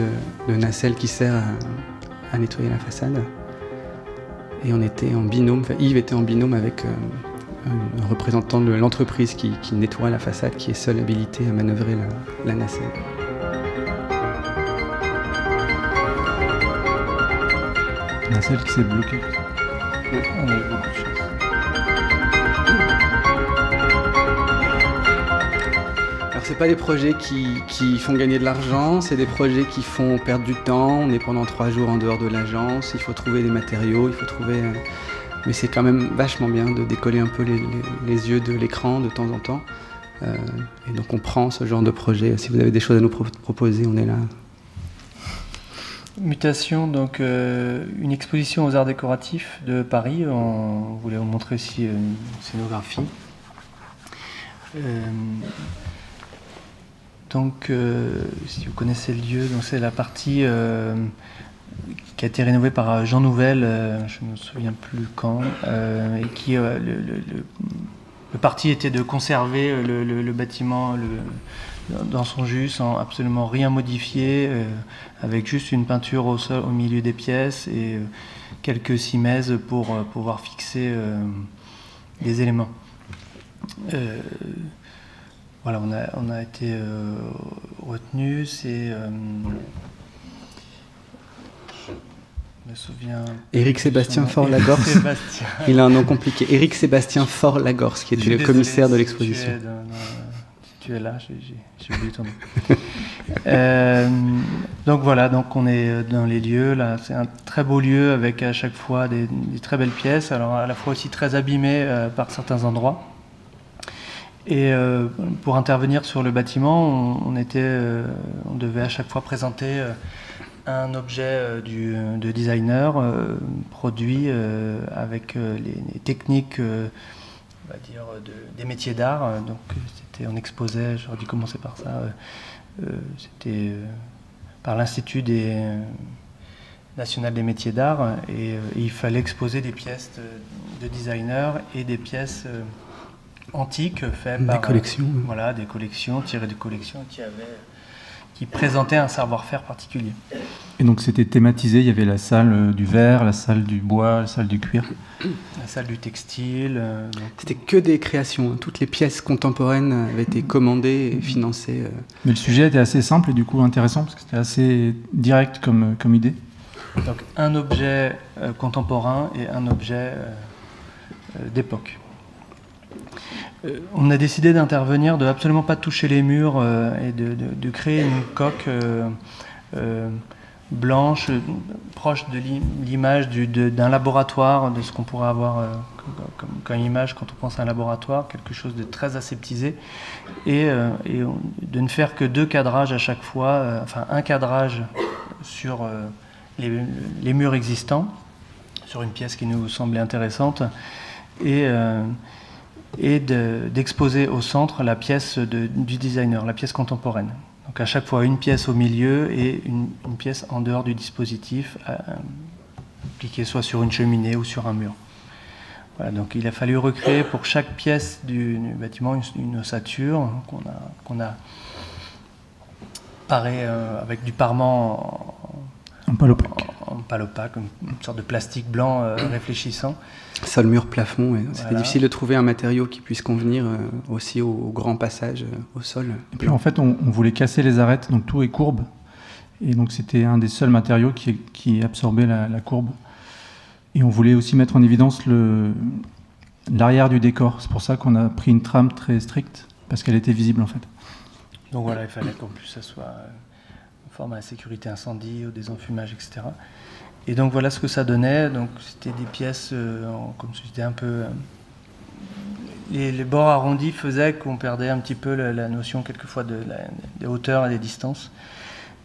de nacelle qui sert à nettoyer la façade. Et on était en binôme, Yves était en binôme avec un représentant de l'entreprise qui nettoie la façade, qui est seul habilité à manœuvrer la nacelle. La nacelle qui s'est bloquée. On a eu beaucoup de chance. C'est pas des projets qui font gagner de l'argent, c'est des projets qui font perdre du temps. On est pendant 3 jours en dehors de l'agence, il faut trouver des matériaux, mais c'est quand même vachement bien de décoller un peu les yeux de l'écran de temps en temps. Et donc on prend ce genre de projet. Si vous avez des choses à nous proposer, on est là. Mutation, donc une exposition aux arts décoratifs de Paris. On voulait vous montrer aussi une scénographie. Donc, si vous connaissez le lieu, donc c'est la partie qui a été rénovée par Jean Nouvel, je ne me souviens plus quand, et qui le parti était de conserver le bâtiment dans son jus, sans absolument rien modifier, avec juste une peinture au sol, au milieu des pièces et quelques cimaises pour pouvoir fixer les éléments. Voilà, on a été retenu. C'est, je me souviens. Éric Sébastien Faure-Lagorce. Il a un nom compliqué. Éric Sébastien Faure-Lagorce, qui était le commissaire de l'exposition. Si tu es là, j'ai oublié ton nom. Donc voilà, donc on est dans les lieux. Là, c'est un très beau lieu avec à chaque fois des très belles pièces. Alors à la fois aussi très abîmées par certains endroits. Et pour intervenir sur le bâtiment, on devait à chaque fois présenter un objet de designer produit avec les techniques, on va dire, des métiers d'art. Donc on exposait, j'aurais dû commencer par ça, c'était par l'Institut national des métiers d'art, et il fallait exposer des pièces de designer et des pièces antiques faites par des collections. Voilà, des collections, tirées des collections qui qui présentait un savoir-faire particulier. Et donc c'était thématisé, il y avait la salle du verre, la salle du bois, la salle du cuir. La salle du textile. C'était que des créations, hein. Toutes les pièces contemporaines avaient été commandées et financées. Mais le sujet était assez simple et du coup intéressant parce que c'était assez direct comme idée. Donc un objet contemporain et un objet d'époque. On a décidé d'intervenir, de absolument pas toucher les murs et de créer une coque blanche, proche de l'image d'un laboratoire, de ce qu'on pourrait avoir comme image quand on pense à un laboratoire, quelque chose de très aseptisé, et de ne faire que 2 cadrages à chaque fois, enfin un cadrage sur les murs existants, sur une pièce qui nous semblait intéressante, et d'exposer au centre la pièce du designer, la pièce contemporaine. Donc à chaque fois une pièce au milieu et une pièce en dehors du dispositif, appliquée soit sur une cheminée ou sur un mur. Voilà, donc il a fallu recréer pour chaque pièce du bâtiment une ossature qu'on a parée avec du parement en pâle opaque. En pâle opaque, une sorte de plastique blanc réfléchissant. Sol, mur, plafond. C'était Voilà. difficile de trouver un matériau qui puisse convenir aussi au grand passage au sol. Et puis en fait, on voulait casser les arêtes, donc tout est courbe. Et donc c'était un des seuls matériaux qui absorbait la courbe. Et on voulait aussi mettre en évidence l'arrière du décor. C'est pour ça qu'on a pris une trame très stricte, parce qu'elle était visible en fait. Donc voilà, il fallait qu'en plus ça soit conforme à la sécurité incendie, au désenfumage, etc. Et donc voilà ce que ça donnait. Donc c'était des pièces, comme c'était un peu... les bords arrondis faisaient qu'on perdait un petit peu la notion quelquefois des hauteurs et des distances.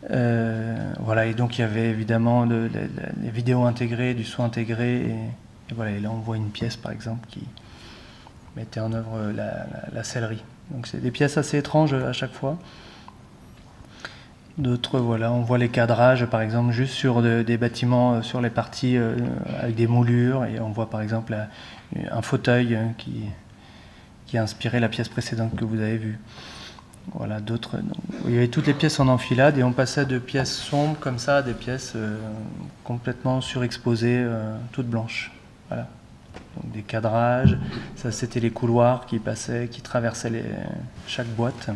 Voilà, et donc il y avait évidemment les vidéos intégrées, du son intégré, et voilà, et là on voit une pièce par exemple qui mettait en œuvre la sellerie. Donc c'est des pièces assez étranges à chaque fois. D'autres, voilà, on voit les cadrages par exemple juste sur des bâtiments, sur les parties avec des moulures, et on voit par exemple un fauteuil qui a inspiré la pièce précédente que vous avez vue. Voilà, d'autres. Il y avait toutes les pièces en enfilade et on passait de pièces sombres comme ça à des pièces complètement surexposées, toutes blanches. Voilà. Donc des cadrages, ça c'était les couloirs qui passaient, qui traversaient chaque boîte.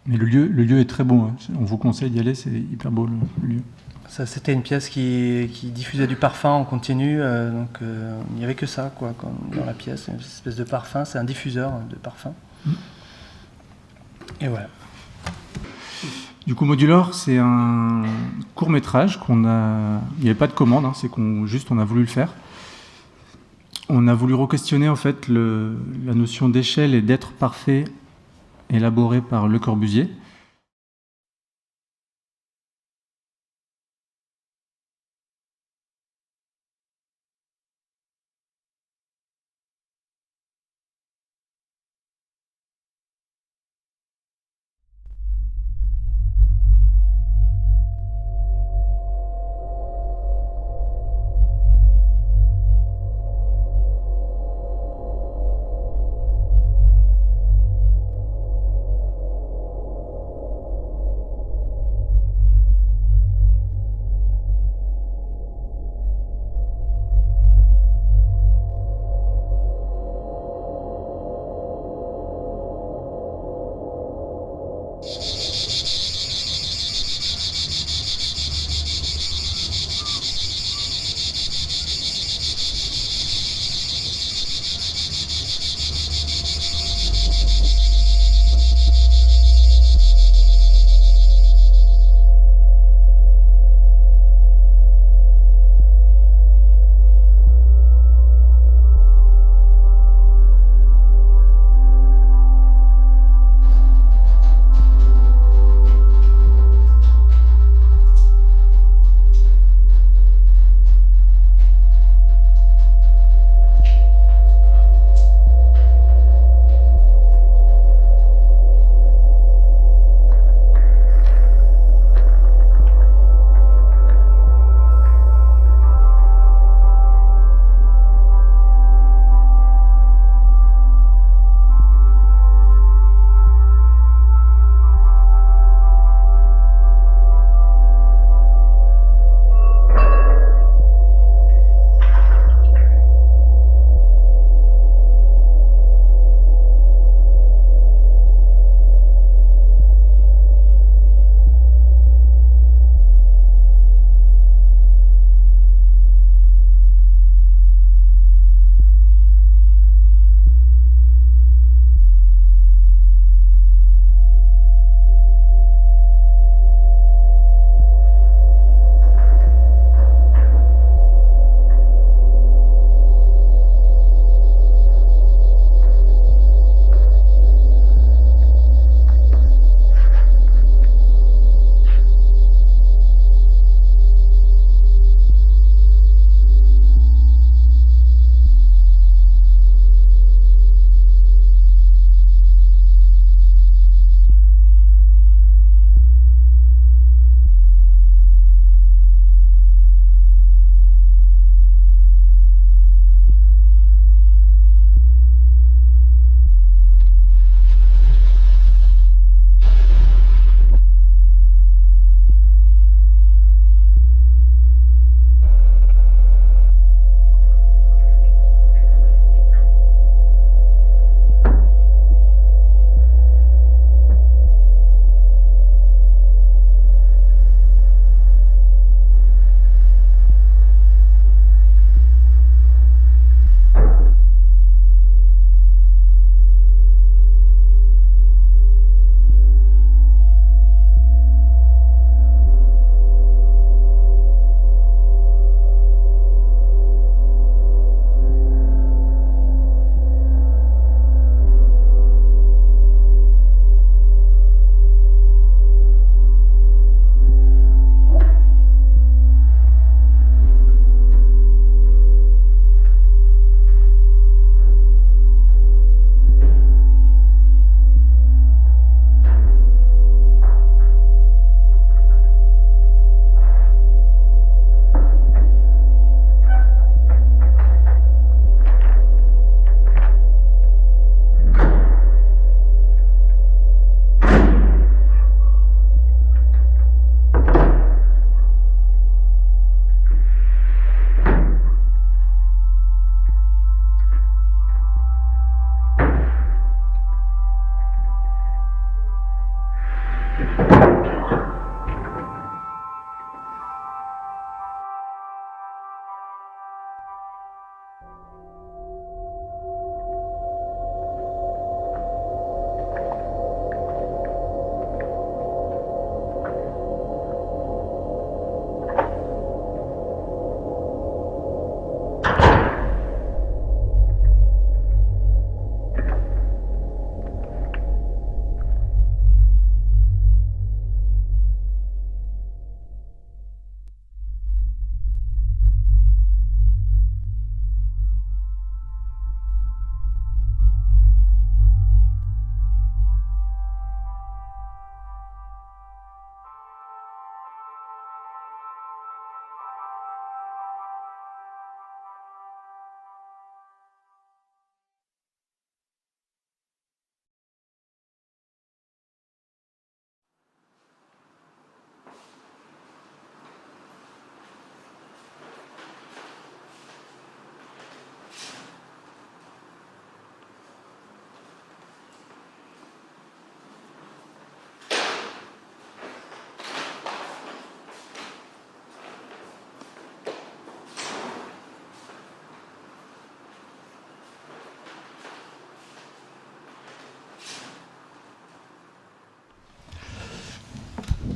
Mais le lieu est très beau, hein. On vous conseille d'y aller, c'est hyper beau le lieu. Ça, c'était une pièce qui diffusait du parfum en continu, donc il n'y avait que ça, quoi, dans la pièce, une espèce de parfum, c'est un diffuseur de parfum. Et voilà. Du coup, Modulor, c'est un court-métrage il n'y avait pas de commande, hein, c'est on a voulu le faire. On a voulu re-questionner en fait la notion d'échelle et d'être parfait élaborée par Le Corbusier.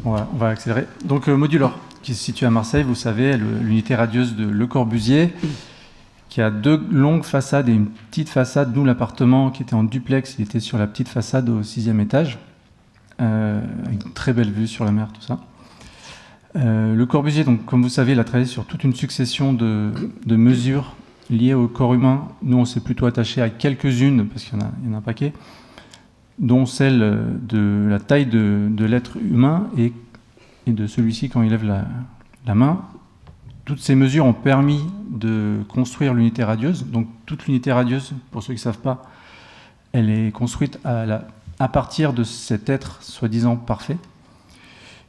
On va accélérer. Donc Modulor, qui se situe à Marseille, vous savez, l'unité radieuse de Le Corbusier, qui a 2 longues façades et une petite façade. Nous, l'appartement qui était en duplex, il était sur la petite façade au 6e étage, avec une très belle vue sur la mer, tout ça. Le Corbusier, donc, comme vous savez, il a travaillé sur toute une succession de mesures liées au corps humain. Nous, on s'est plutôt attaché à quelques-unes, parce qu'il y en a un paquet, dont celle de la taille de l'être humain et de celui-ci quand il lève la main. Toutes ces mesures ont permis de construire l'unité radieuse. Donc toute l'unité radieuse, pour ceux qui ne savent pas, elle est construite à partir de cet être soi-disant parfait.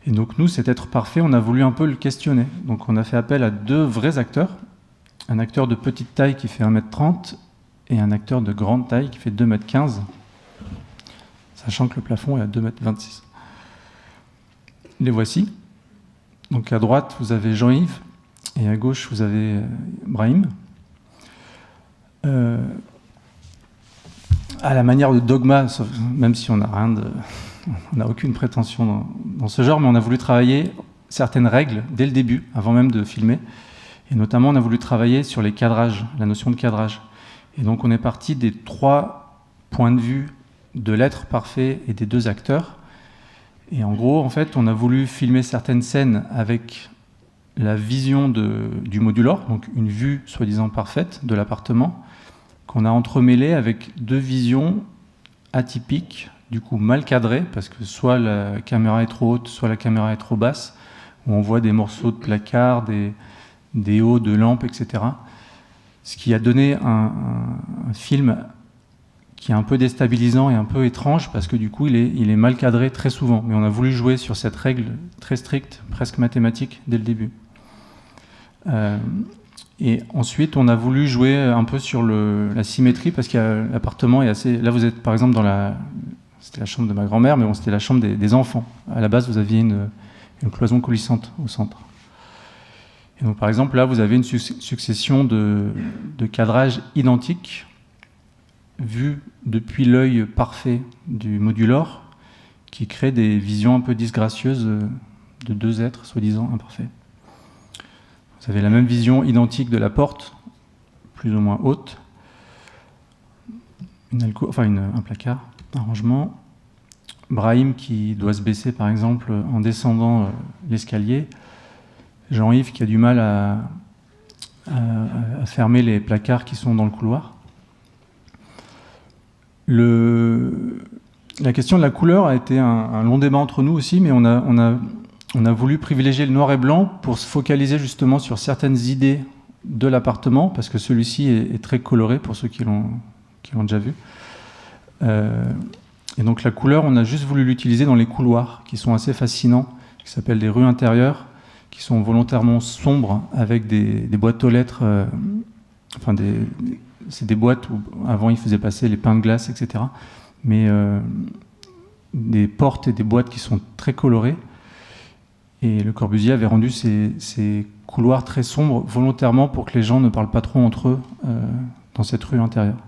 Et donc nous, cet être parfait, on a voulu un peu le questionner. Donc on a fait appel à 2 vrais acteurs. Un acteur de petite taille qui fait 1m30 et un acteur de grande taille qui fait 2m15. Sachant que le plafond est à 2,26 m. Les voici. Donc à droite, vous avez Jean-Yves, et à gauche, vous avez Brahim. À la manière de Dogma, même si on n'a aucune prétention dans ce genre, mais on a voulu travailler certaines règles dès le début, avant même de filmer. Et notamment, on a voulu travailler sur les cadrages, la notion de cadrage. Et donc, on est parti des 3 points de vue de l'être parfait et des 2 acteurs. Et en gros, en fait, on a voulu filmer certaines scènes avec la vision du Modulor, donc une vue soi-disant parfaite de l'appartement, qu'on a entremêlée avec 2 visions atypiques, du coup mal cadrées, parce que soit la caméra est trop haute, soit la caméra est trop basse, où on voit des morceaux de placard, des hauts de lampes, etc. Ce qui a donné un film qui est un peu déstabilisant et un peu étrange, parce que du coup, il est mal cadré très souvent. Mais on a voulu jouer sur cette règle très stricte, presque mathématique, dès le début. Et ensuite, on a voulu jouer un peu sur la symétrie, parce que l'appartement est assez... Là, vous êtes par exemple dans c'était la chambre de ma grand-mère, mais bon, c'était la chambre des enfants. À la base, vous aviez une cloison coulissante au centre. Et donc, par exemple, là, vous avez une succession de cadrages identiques, vus depuis l'œil parfait du Modulor, qui crée des visions un peu disgracieuses de 2 êtres soi-disant imparfaits. Vous avez la même vision identique de la porte, plus ou moins haute, un placard, un rangement. Brahim qui doit se baisser par exemple en descendant l'escalier. Jean-Yves qui a du mal à fermer les placards qui sont dans le couloir. La question de la couleur a été un long débat entre nous aussi, mais on a voulu privilégier le noir et blanc pour se focaliser justement sur certaines idées de l'appartement, parce que celui-ci est très coloré pour ceux qui l'ont déjà vu. Et donc la couleur, on a juste voulu l'utiliser dans les couloirs, qui sont assez fascinants, qui s'appellent des rues intérieures, qui sont volontairement sombres, avec des boîtes aux lettres, c'est des boîtes où avant ils faisaient passer les pains de glace, etc. Mais des portes et des boîtes qui sont très colorées. Et Le Corbusier avait rendu ces couloirs très sombres volontairement pour que les gens ne parlent pas trop entre eux dans cette rue intérieure.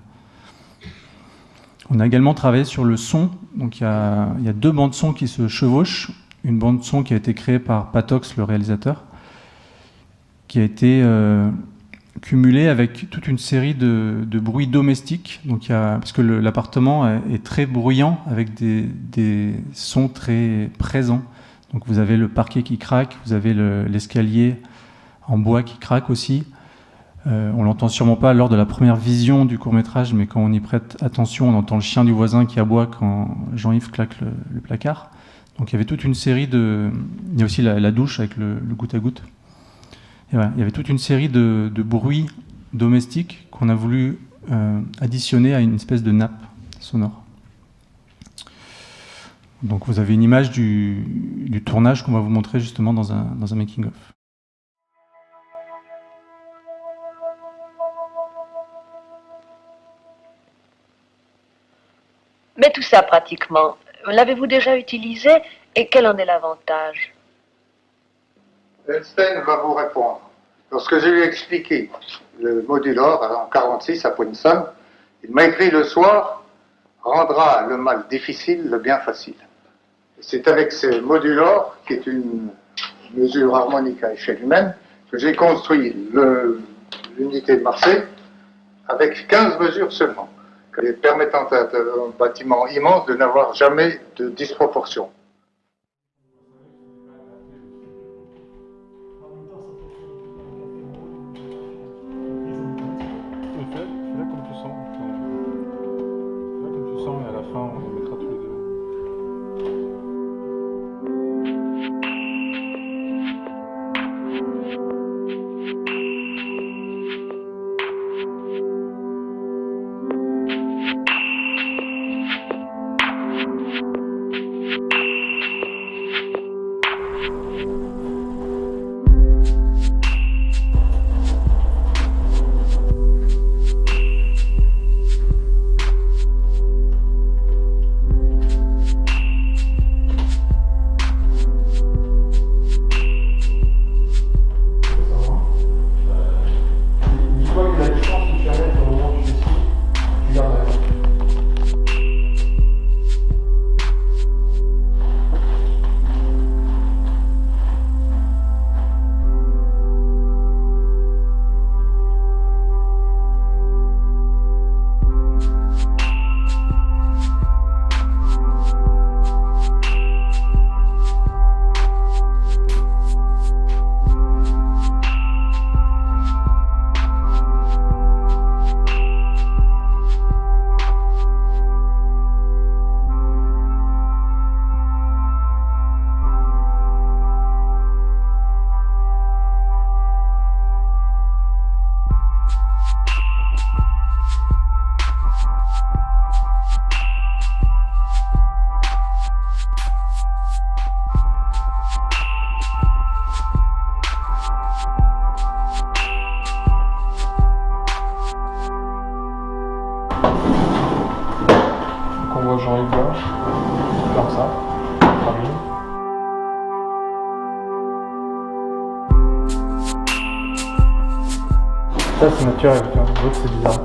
On a également travaillé sur le son. Donc il y a 2 bandes son qui se chevauchent. Une bande son qui a été créée par Patox, le réalisateur, qui a été cumulée avec toute une série de bruits domestiques. Donc parce que l'appartement est très bruyant, avec des sons très présents. Donc vous avez le parquet qui craque, vous avez l'escalier en bois qui craque aussi. On l'entend sûrement pas lors de la première vision du court-métrage, mais quand on y prête attention, on entend le chien du voisin qui aboie quand Jean-Yves claque le placard. Donc il y avait toute une série Il y a aussi la douche avec le goutte à goutte. Et voilà, il y avait toute une série de bruits domestiques qu'on a voulu additionner à une espèce de nappe sonore. Donc vous avez une image du tournage qu'on va vous montrer justement dans un making-of. Mais tout ça, pratiquement, l'avez-vous déjà utilisé et quel en est l'avantage? Einstein va vous répondre. Lorsque je lui ai expliqué le Modulor en 1946 à Princeton, il m'a écrit le soir: rendra le mal difficile le bien facile. Et C'est avec ce modulor, qui est une mesure harmonique à échelle humaine, que j'ai construit l'unité de Marseille avec 15 mesures seulement, permettant à un bâtiment immense de n'avoir jamais de disproportion. Et à la fin, on les mettra tous les deux. Jean-Yves Blanche, comme ça, parmi nous. Ça c'est naturel, l'autre c'est bizarre.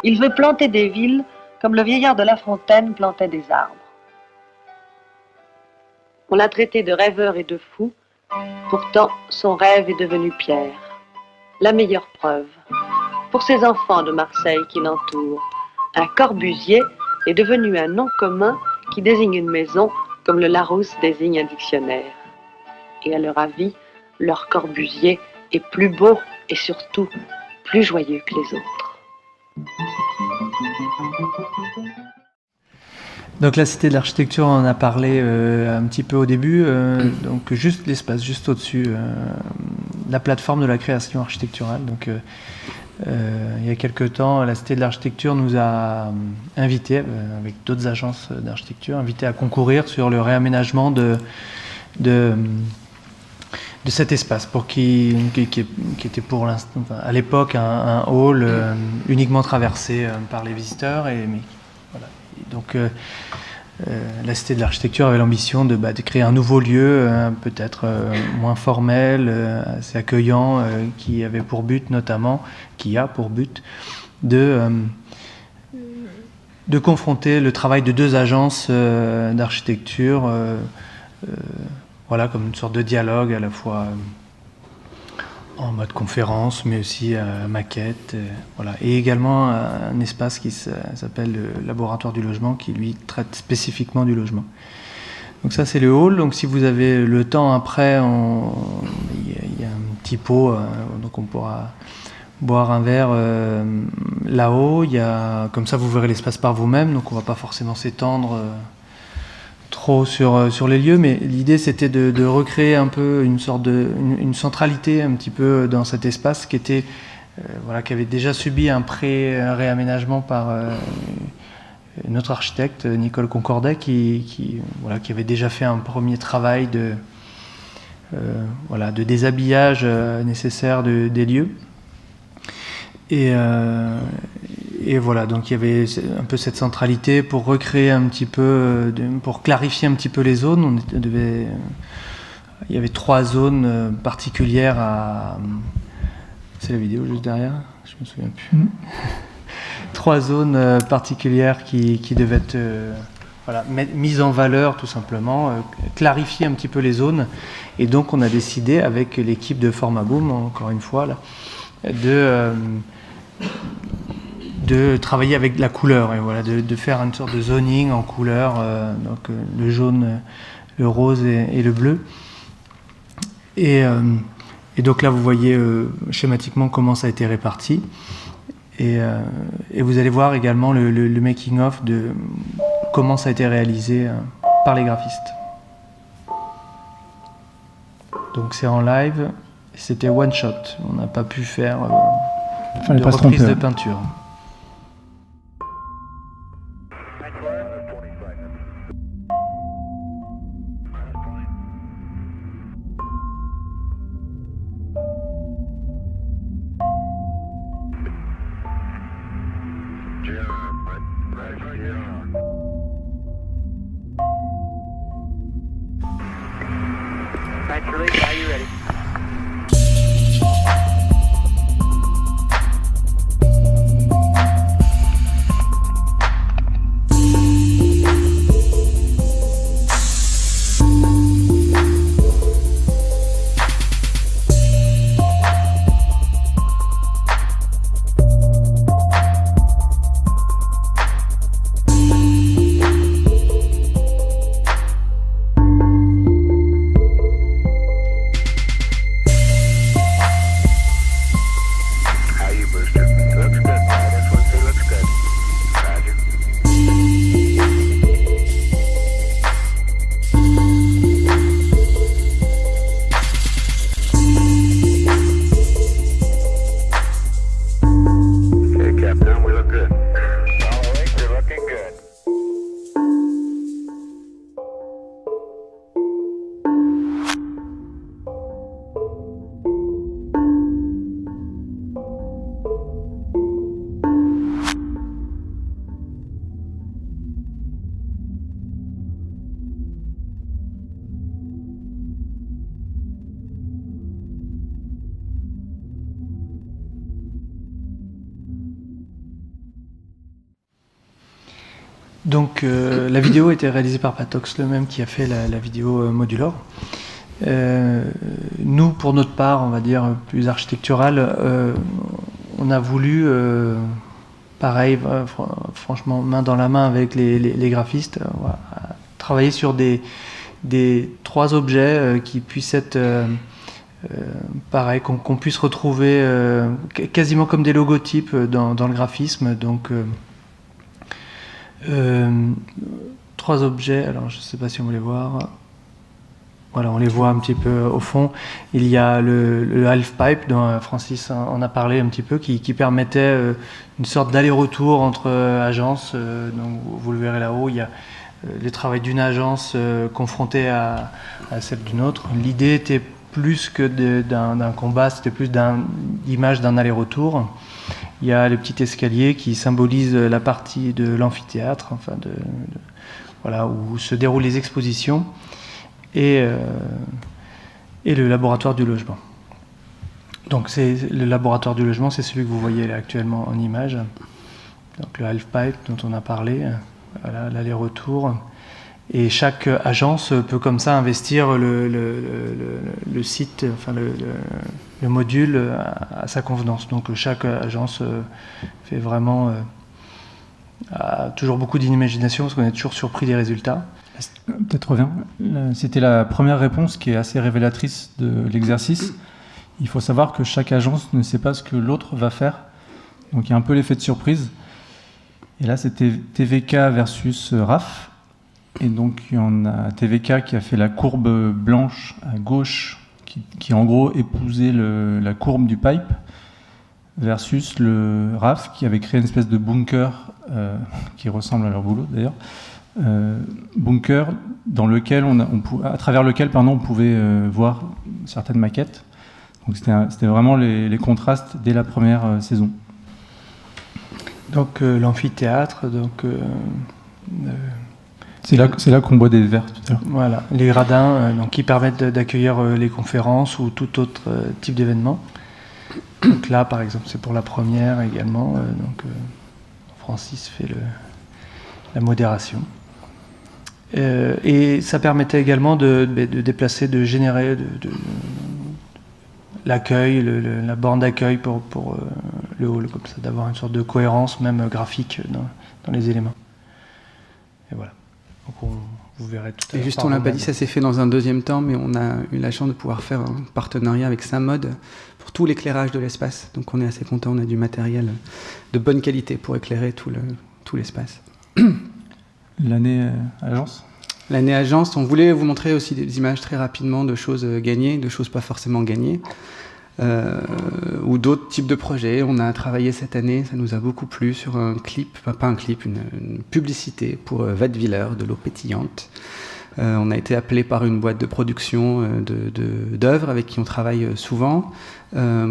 Il veut planter des villes comme le vieillard de La Fontaine plantait des arbres. On l'a traité de rêveur et de fou, pourtant son rêve est devenu pierre. La meilleure preuve, pour ces enfants de Marseille qui l'entourent, un Corbusier est devenu un nom commun qui désigne une maison comme le Larousse désigne un dictionnaire. Et à leur avis, leur Corbusier est plus beau et surtout plus joyeux que les autres. Donc la Cité de l'Architecture, on en a parlé un petit peu au début, donc juste l'espace, juste au-dessus, la plateforme de la création architecturale. Donc il y a quelques temps, la Cité de l'Architecture nous a invités, avec d'autres agences d'architecture, invités à concourir sur le réaménagement de cet espace, qui était pour l'instant, enfin, à l'époque un hall uniquement traversé par les visiteurs. Voilà. Et donc la Cité de l'Architecture avait l'ambition de créer un nouveau lieu, peut-être moins formel, assez accueillant, qui a pour but de confronter le travail de deux agences d'architecture, voilà, comme une sorte de dialogue à la fois en mode conférence, mais aussi maquette. Voilà. Et également un espace qui s'appelle le laboratoire du logement, qui lui traite spécifiquement du logement. Donc ça, c'est le hall. Donc si vous avez le temps après, il y a un petit pot, donc on pourra boire un verre là-haut. Comme ça, vous verrez l'espace par vous-même, donc on ne va pas forcément s'étendre trop sur les lieux, mais l'idée c'était de recréer un peu une sorte une centralité un petit peu dans cet espace qui était qui avait déjà subi un réaménagement par notre architecte Nicole Concordet qui avait déjà fait un premier travail de déshabillage nécessaire des lieux. Et voilà, donc il y avait un peu cette centralité pour recréer un petit peu, pour clarifier un petit peu les zones. Il y avait 3 zones particulières c'est la vidéo juste derrière, je me souviens plus. 3 zones particulières qui devaient être mises en valeur tout simplement, clarifier un petit peu les zones. Et donc on a décidé avec l'équipe de Formaboom, encore une fois, là, de travailler avec la couleur et de faire une sorte de zoning en couleur, donc le jaune, le rose et le bleu. Et donc là vous voyez schématiquement comment ça a été réparti et vous allez voir également le making of de comment ça a été réalisé par les graphistes. Donc c'est en live, c'était one shot, on n'a pas pu faire de reprise de peinture. Donc la vidéo a été réalisée par Patox, le même qui a fait la vidéo Modulor. Nous, pour notre part, on va dire plus architecturale, on a voulu, pareil, franchement, main dans la main avec les graphistes, travailler sur des 3 objets qui puissent être pareil, qu'on puisse retrouver quasiment comme des logotypes dans le graphisme. Donc 3 objets, alors je ne sais pas si on va les voir. Voilà, on les voit un petit peu au fond. Il y a le half-pipe dont Francis en a parlé un petit peu, qui permettait une sorte d'aller-retour entre agences. Donc vous le verrez là-haut, il y a le travail d'une agence confrontée à celle d'une autre. L'idée était plus que d'un combat, c'était plus d'image d'un aller-retour. Il y a le petit escalier qui symbolise la partie de l'amphithéâtre, enfin voilà, où se déroulent les expositions, et le laboratoire du logement. Donc le laboratoire du logement, c'est celui que vous voyez là, actuellement en image. Donc le half-pipe dont on a parlé, voilà, l'aller-retour. Et chaque agence peut comme ça investir le site, enfin le module à sa convenance. Donc chaque agence fait vraiment a toujours beaucoup d'imagination parce qu'on est toujours surpris des résultats. Peut-être revient. C'était la première réponse qui est assez révélatrice de l'exercice. Il faut savoir que chaque agence ne sait pas ce que l'autre va faire. Donc il y a un peu l'effet de surprise. Et là, c'était TVK versus RAF. Et donc, il y en a TVK qui a fait la courbe blanche à gauche, qui en gros épousait la courbe du pipe, versus le RAF qui avait créé une espèce de bunker qui ressemble à leur boulot d'ailleurs. Bunker dans lequel à travers lequel on pouvait voir certaines maquettes. Donc c'était vraiment les contrastes dès la première saison. Donc l'amphithéâtre, c'est là qu'on boit des verres tout à l'heure. Voilà, les gradins qui permettent d'accueillir les conférences ou tout autre type d'événement. Donc là, par exemple, c'est pour la première également. Francis fait la modération. Et ça permettait également de déplacer, de générer l'accueil, la borne d'accueil pour le hall, comme ça, d'avoir une sorte de cohérence même graphique dans les éléments. Et voilà. Donc vous verrez tout à l'heure. Et juste, on l'a pas dit, ça s'est fait dans un deuxième temps, mais on a eu la chance de pouvoir faire un partenariat avec Samod pour tout l'éclairage de l'espace. Donc on est assez content, on a du matériel de bonne qualité pour éclairer tout l'espace. L'année agence ? L'année agence, on voulait vous montrer aussi des images très rapidement de choses gagnées, de choses pas forcément gagnées, ou d'autres types de projets. On a travaillé cette année, ça nous a beaucoup plu, sur un clip, pas un clip, une publicité pour Wattwiller, de l'eau pétillante. On a été appelé par une boîte de production d'œuvres avec qui on travaille souvent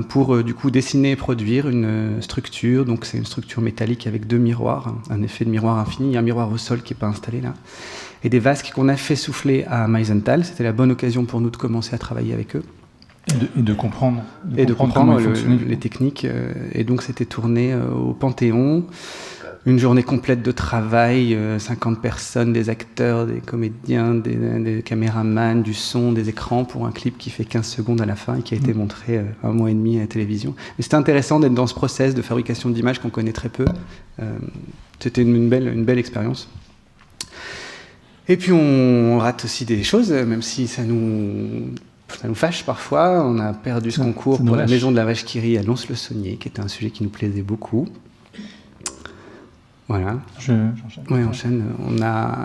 pour du coup dessiner et produire une structure. Donc c'est une structure métallique avec 2 miroirs, un effet de miroir infini. Il y a un miroir au sol qui n'est pas installé là. Et des vasques qu'on a fait souffler à Meisenthal. C'était la bonne occasion pour nous de commencer à travailler avec eux. Et de comprendre. De comprendre les techniques. Et donc c'était tourné au Panthéon. Une journée complète de travail, 50 personnes, des acteurs, des comédiens, des caméramans, du son, des écrans pour un clip qui fait 15 secondes à la fin et qui a été montré 1 mois et demi à la télévision. Mais c'était intéressant d'être dans ce process de fabrication d'images qu'on connaît très peu. C'était une belle expérience. Et puis on rate aussi des choses, même si ça nous fâche parfois. On a perdu ce concours pour la Maison de la Vache qui rit à Lons-le-Saunier, qui était un sujet qui nous plaisait beaucoup. Voilà. J'enchaîne. Oui, enchaîne. On a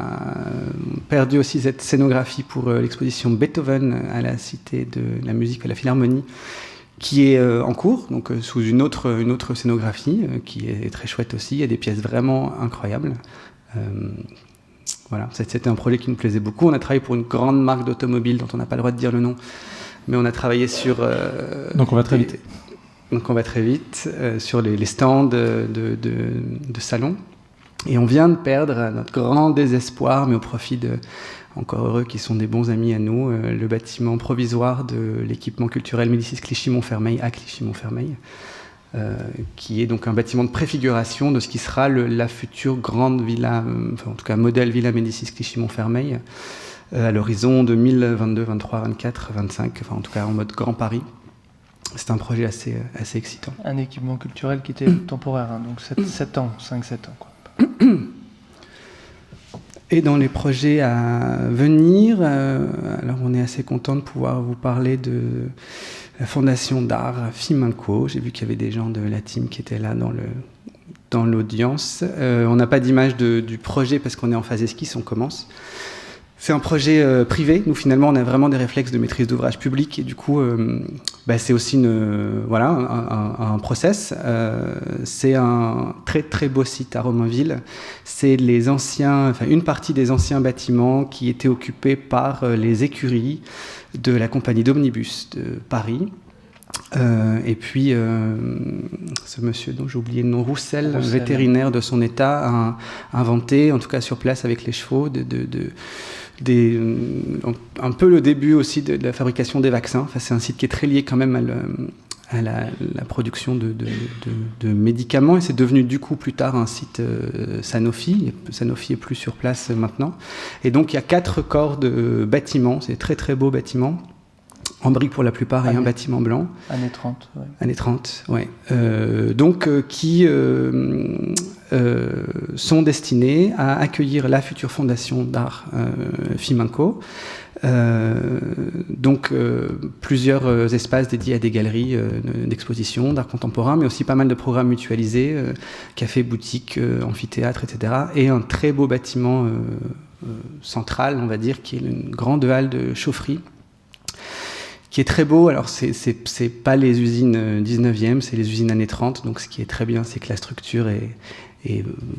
perdu aussi cette scénographie pour l'exposition Beethoven à la Cité de la Musique, à la Philharmonie, qui est en cours, donc sous une autre scénographie, qui est très chouette aussi. Il y a des pièces vraiment incroyables. Voilà, c'était un projet qui nous plaisait beaucoup. On a travaillé pour une grande marque d'automobile dont on n'a pas le droit de dire le nom, mais on a travaillé sur... Donc on va très vite. Donc on va très vite sur les stands de salon. Et on vient de perdre, à notre grand désespoir, mais au profit de, encore heureux, qui sont des bons amis à nous, le bâtiment provisoire de l'équipement culturel Médicis Clichy-Montfermeil à Clichy-Montfermeil, qui est donc un bâtiment de préfiguration de ce qui sera la future grande villa, enfin en tout cas modèle villa Médicis Clichy-Montfermeil, à l'horizon 2022, 23, 24, 25, enfin en tout cas en mode Grand Paris. C'est un projet assez excitant. Un équipement culturel qui était temporaire, donc 5-7 ans, quoi. Et dans les projets à venir, alors on est assez content de pouvoir vous parler de la Fondation d'art Fiminco. J'ai vu qu'il y avait des gens de la team qui étaient là dans l'audience. On n'a pas d'image du projet parce qu'on est en phase esquisse, on commence. C'est un projet privé. Nous, finalement, on a vraiment des réflexes de maîtrise d'ouvrage public. Et du coup, c'est aussi un process. C'est un très, très beau site à Romainville. C'est une partie des anciens bâtiments qui étaient occupés par les écuries de la compagnie d'omnibus de Paris. Et puis, ce monsieur dont j'ai oublié le nom, Roussel, vétérinaire de son état, a inventé, en tout cas sur place avec les chevaux, un peu le début aussi de la fabrication des vaccins. Enfin, c'est un site qui est très lié quand même à à la production de médicaments, et c'est devenu du coup plus tard un site Sanofi. Sanofi est plus sur place maintenant. Et donc il y a 4 corps de bâtiments, c'est très très beaux bâtiments, en briques pour la plupart, et un bâtiment blanc. Années 30, ouais. Années 30, ouais. Qui sont destinés à accueillir la future fondation d'art Fimenco. Plusieurs espaces dédiés à des galeries d'exposition d'art contemporain, mais aussi pas mal de programmes mutualisés, cafés, boutiques, amphithéâtres, etc. Et un très beau bâtiment central, on va dire, qui est une grande halle de chaufferie, qui est très beau. Alors, c'est pas les usines 19e, c'est les usines années 30. Donc, ce qui est très bien, c'est que la structure est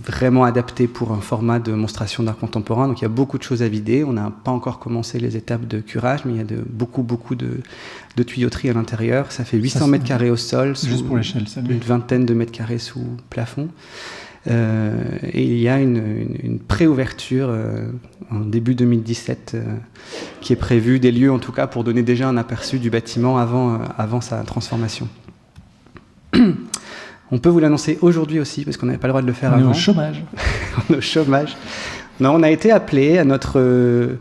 vraiment adaptée pour un format de monstration d'art contemporain. Donc, il y a beaucoup de choses à vider. On n'a pas encore commencé les étapes de curage, mais il y a beaucoup de tuyauterie à l'intérieur. Ça fait 800 mètres carrés au sol, juste pour l'échelle, une vingtaine de mètres carrés sous plafond. Et il y a une préouverture en début 2017 qui est prévue, des lieux en tout cas, pour donner déjà un aperçu du bâtiment avant sa transformation. On peut vous l'annoncer aujourd'hui aussi, parce qu'on n'avait pas le droit de le faire avant. On est au chômage. On est au chômage. Non, on a été appelé à notre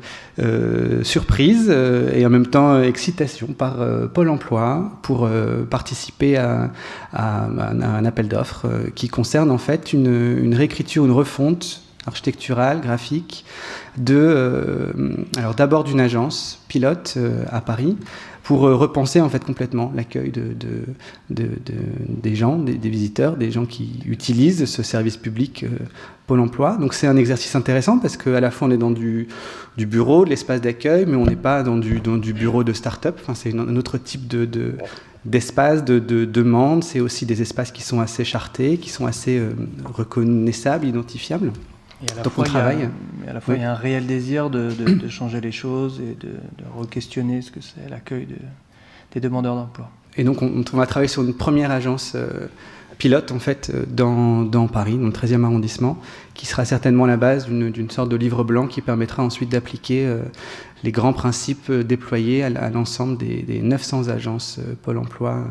surprise et en même temps excitation par Pôle emploi pour participer à un appel d'offres qui concerne en fait une réécriture, une refonte architecturale, graphique, alors d'abord d'une agence pilote à Paris, pour repenser en fait complètement l'accueil des gens, des visiteurs, des gens qui utilisent ce service public Pôle emploi. Donc c'est un exercice intéressant parce qu'à la fois on est dans du bureau, de l'espace d'accueil, mais on n'est pas dans du bureau de start-up. Enfin, c'est un autre type d'espace, de demande. C'est aussi des espaces qui sont assez chartés, qui sont assez reconnaissables, identifiables. Et à la Donc fois, on travaille. Il y a un réel désir de changer les choses et de re-questionner ce que c'est l'accueil des demandeurs d'emploi. Et donc on va travailler sur une première agence pilote en fait dans Paris, dans le 13e arrondissement, qui sera certainement la base d'une sorte de livre blanc qui permettra ensuite d'appliquer les grands principes déployés à l'ensemble des 900 agences Pôle emploi,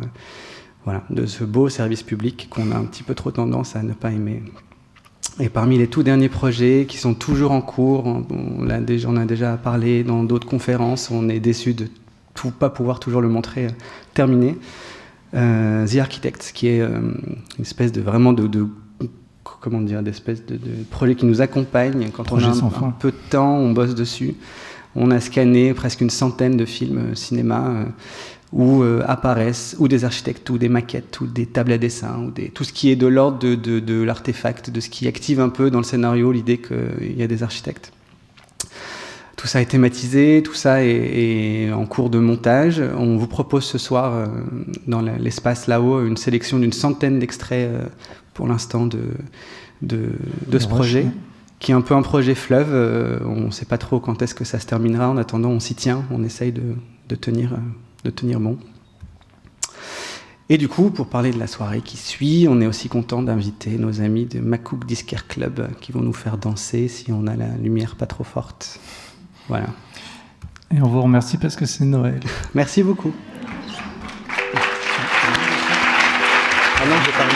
de ce beau service public qu'on a un petit peu trop tendance à ne pas aimer. Et parmi les tout derniers projets qui sont toujours en cours, on a déjà parlé dans d'autres conférences, on est déçu de ne pas pouvoir toujours le montrer terminé. The Architect, qui est une espèce de projet qui nous accompagne quand on a un peu de temps, on bosse dessus. On a scanné presque une centaine de films cinéma où apparaissent ou des architectes, ou des maquettes, ou des tables à dessin, ou tout ce qui est de l'ordre de l'artefact, de ce qui active un peu dans le scénario l'idée qu'il y a des architectes. Tout ça est thématisé, tout ça est en cours de montage. On vous propose ce soir, dans l'espace là-haut, une sélection d'une centaine d'extraits pour l'instant de ce projet, qui est un peu un projet fleuve. On ne sait pas trop quand est-ce que ça se terminera. En attendant, on s'y tient, on essaye de tenir bon. Et du coup, pour parler de la soirée qui suit, on est aussi content d'inviter nos amis de Macook Disquaire Club qui vont nous faire danser si on a la lumière pas trop forte. Voilà. Et on vous remercie parce que c'est Noël. Merci beaucoup. Ah non, je vais parler.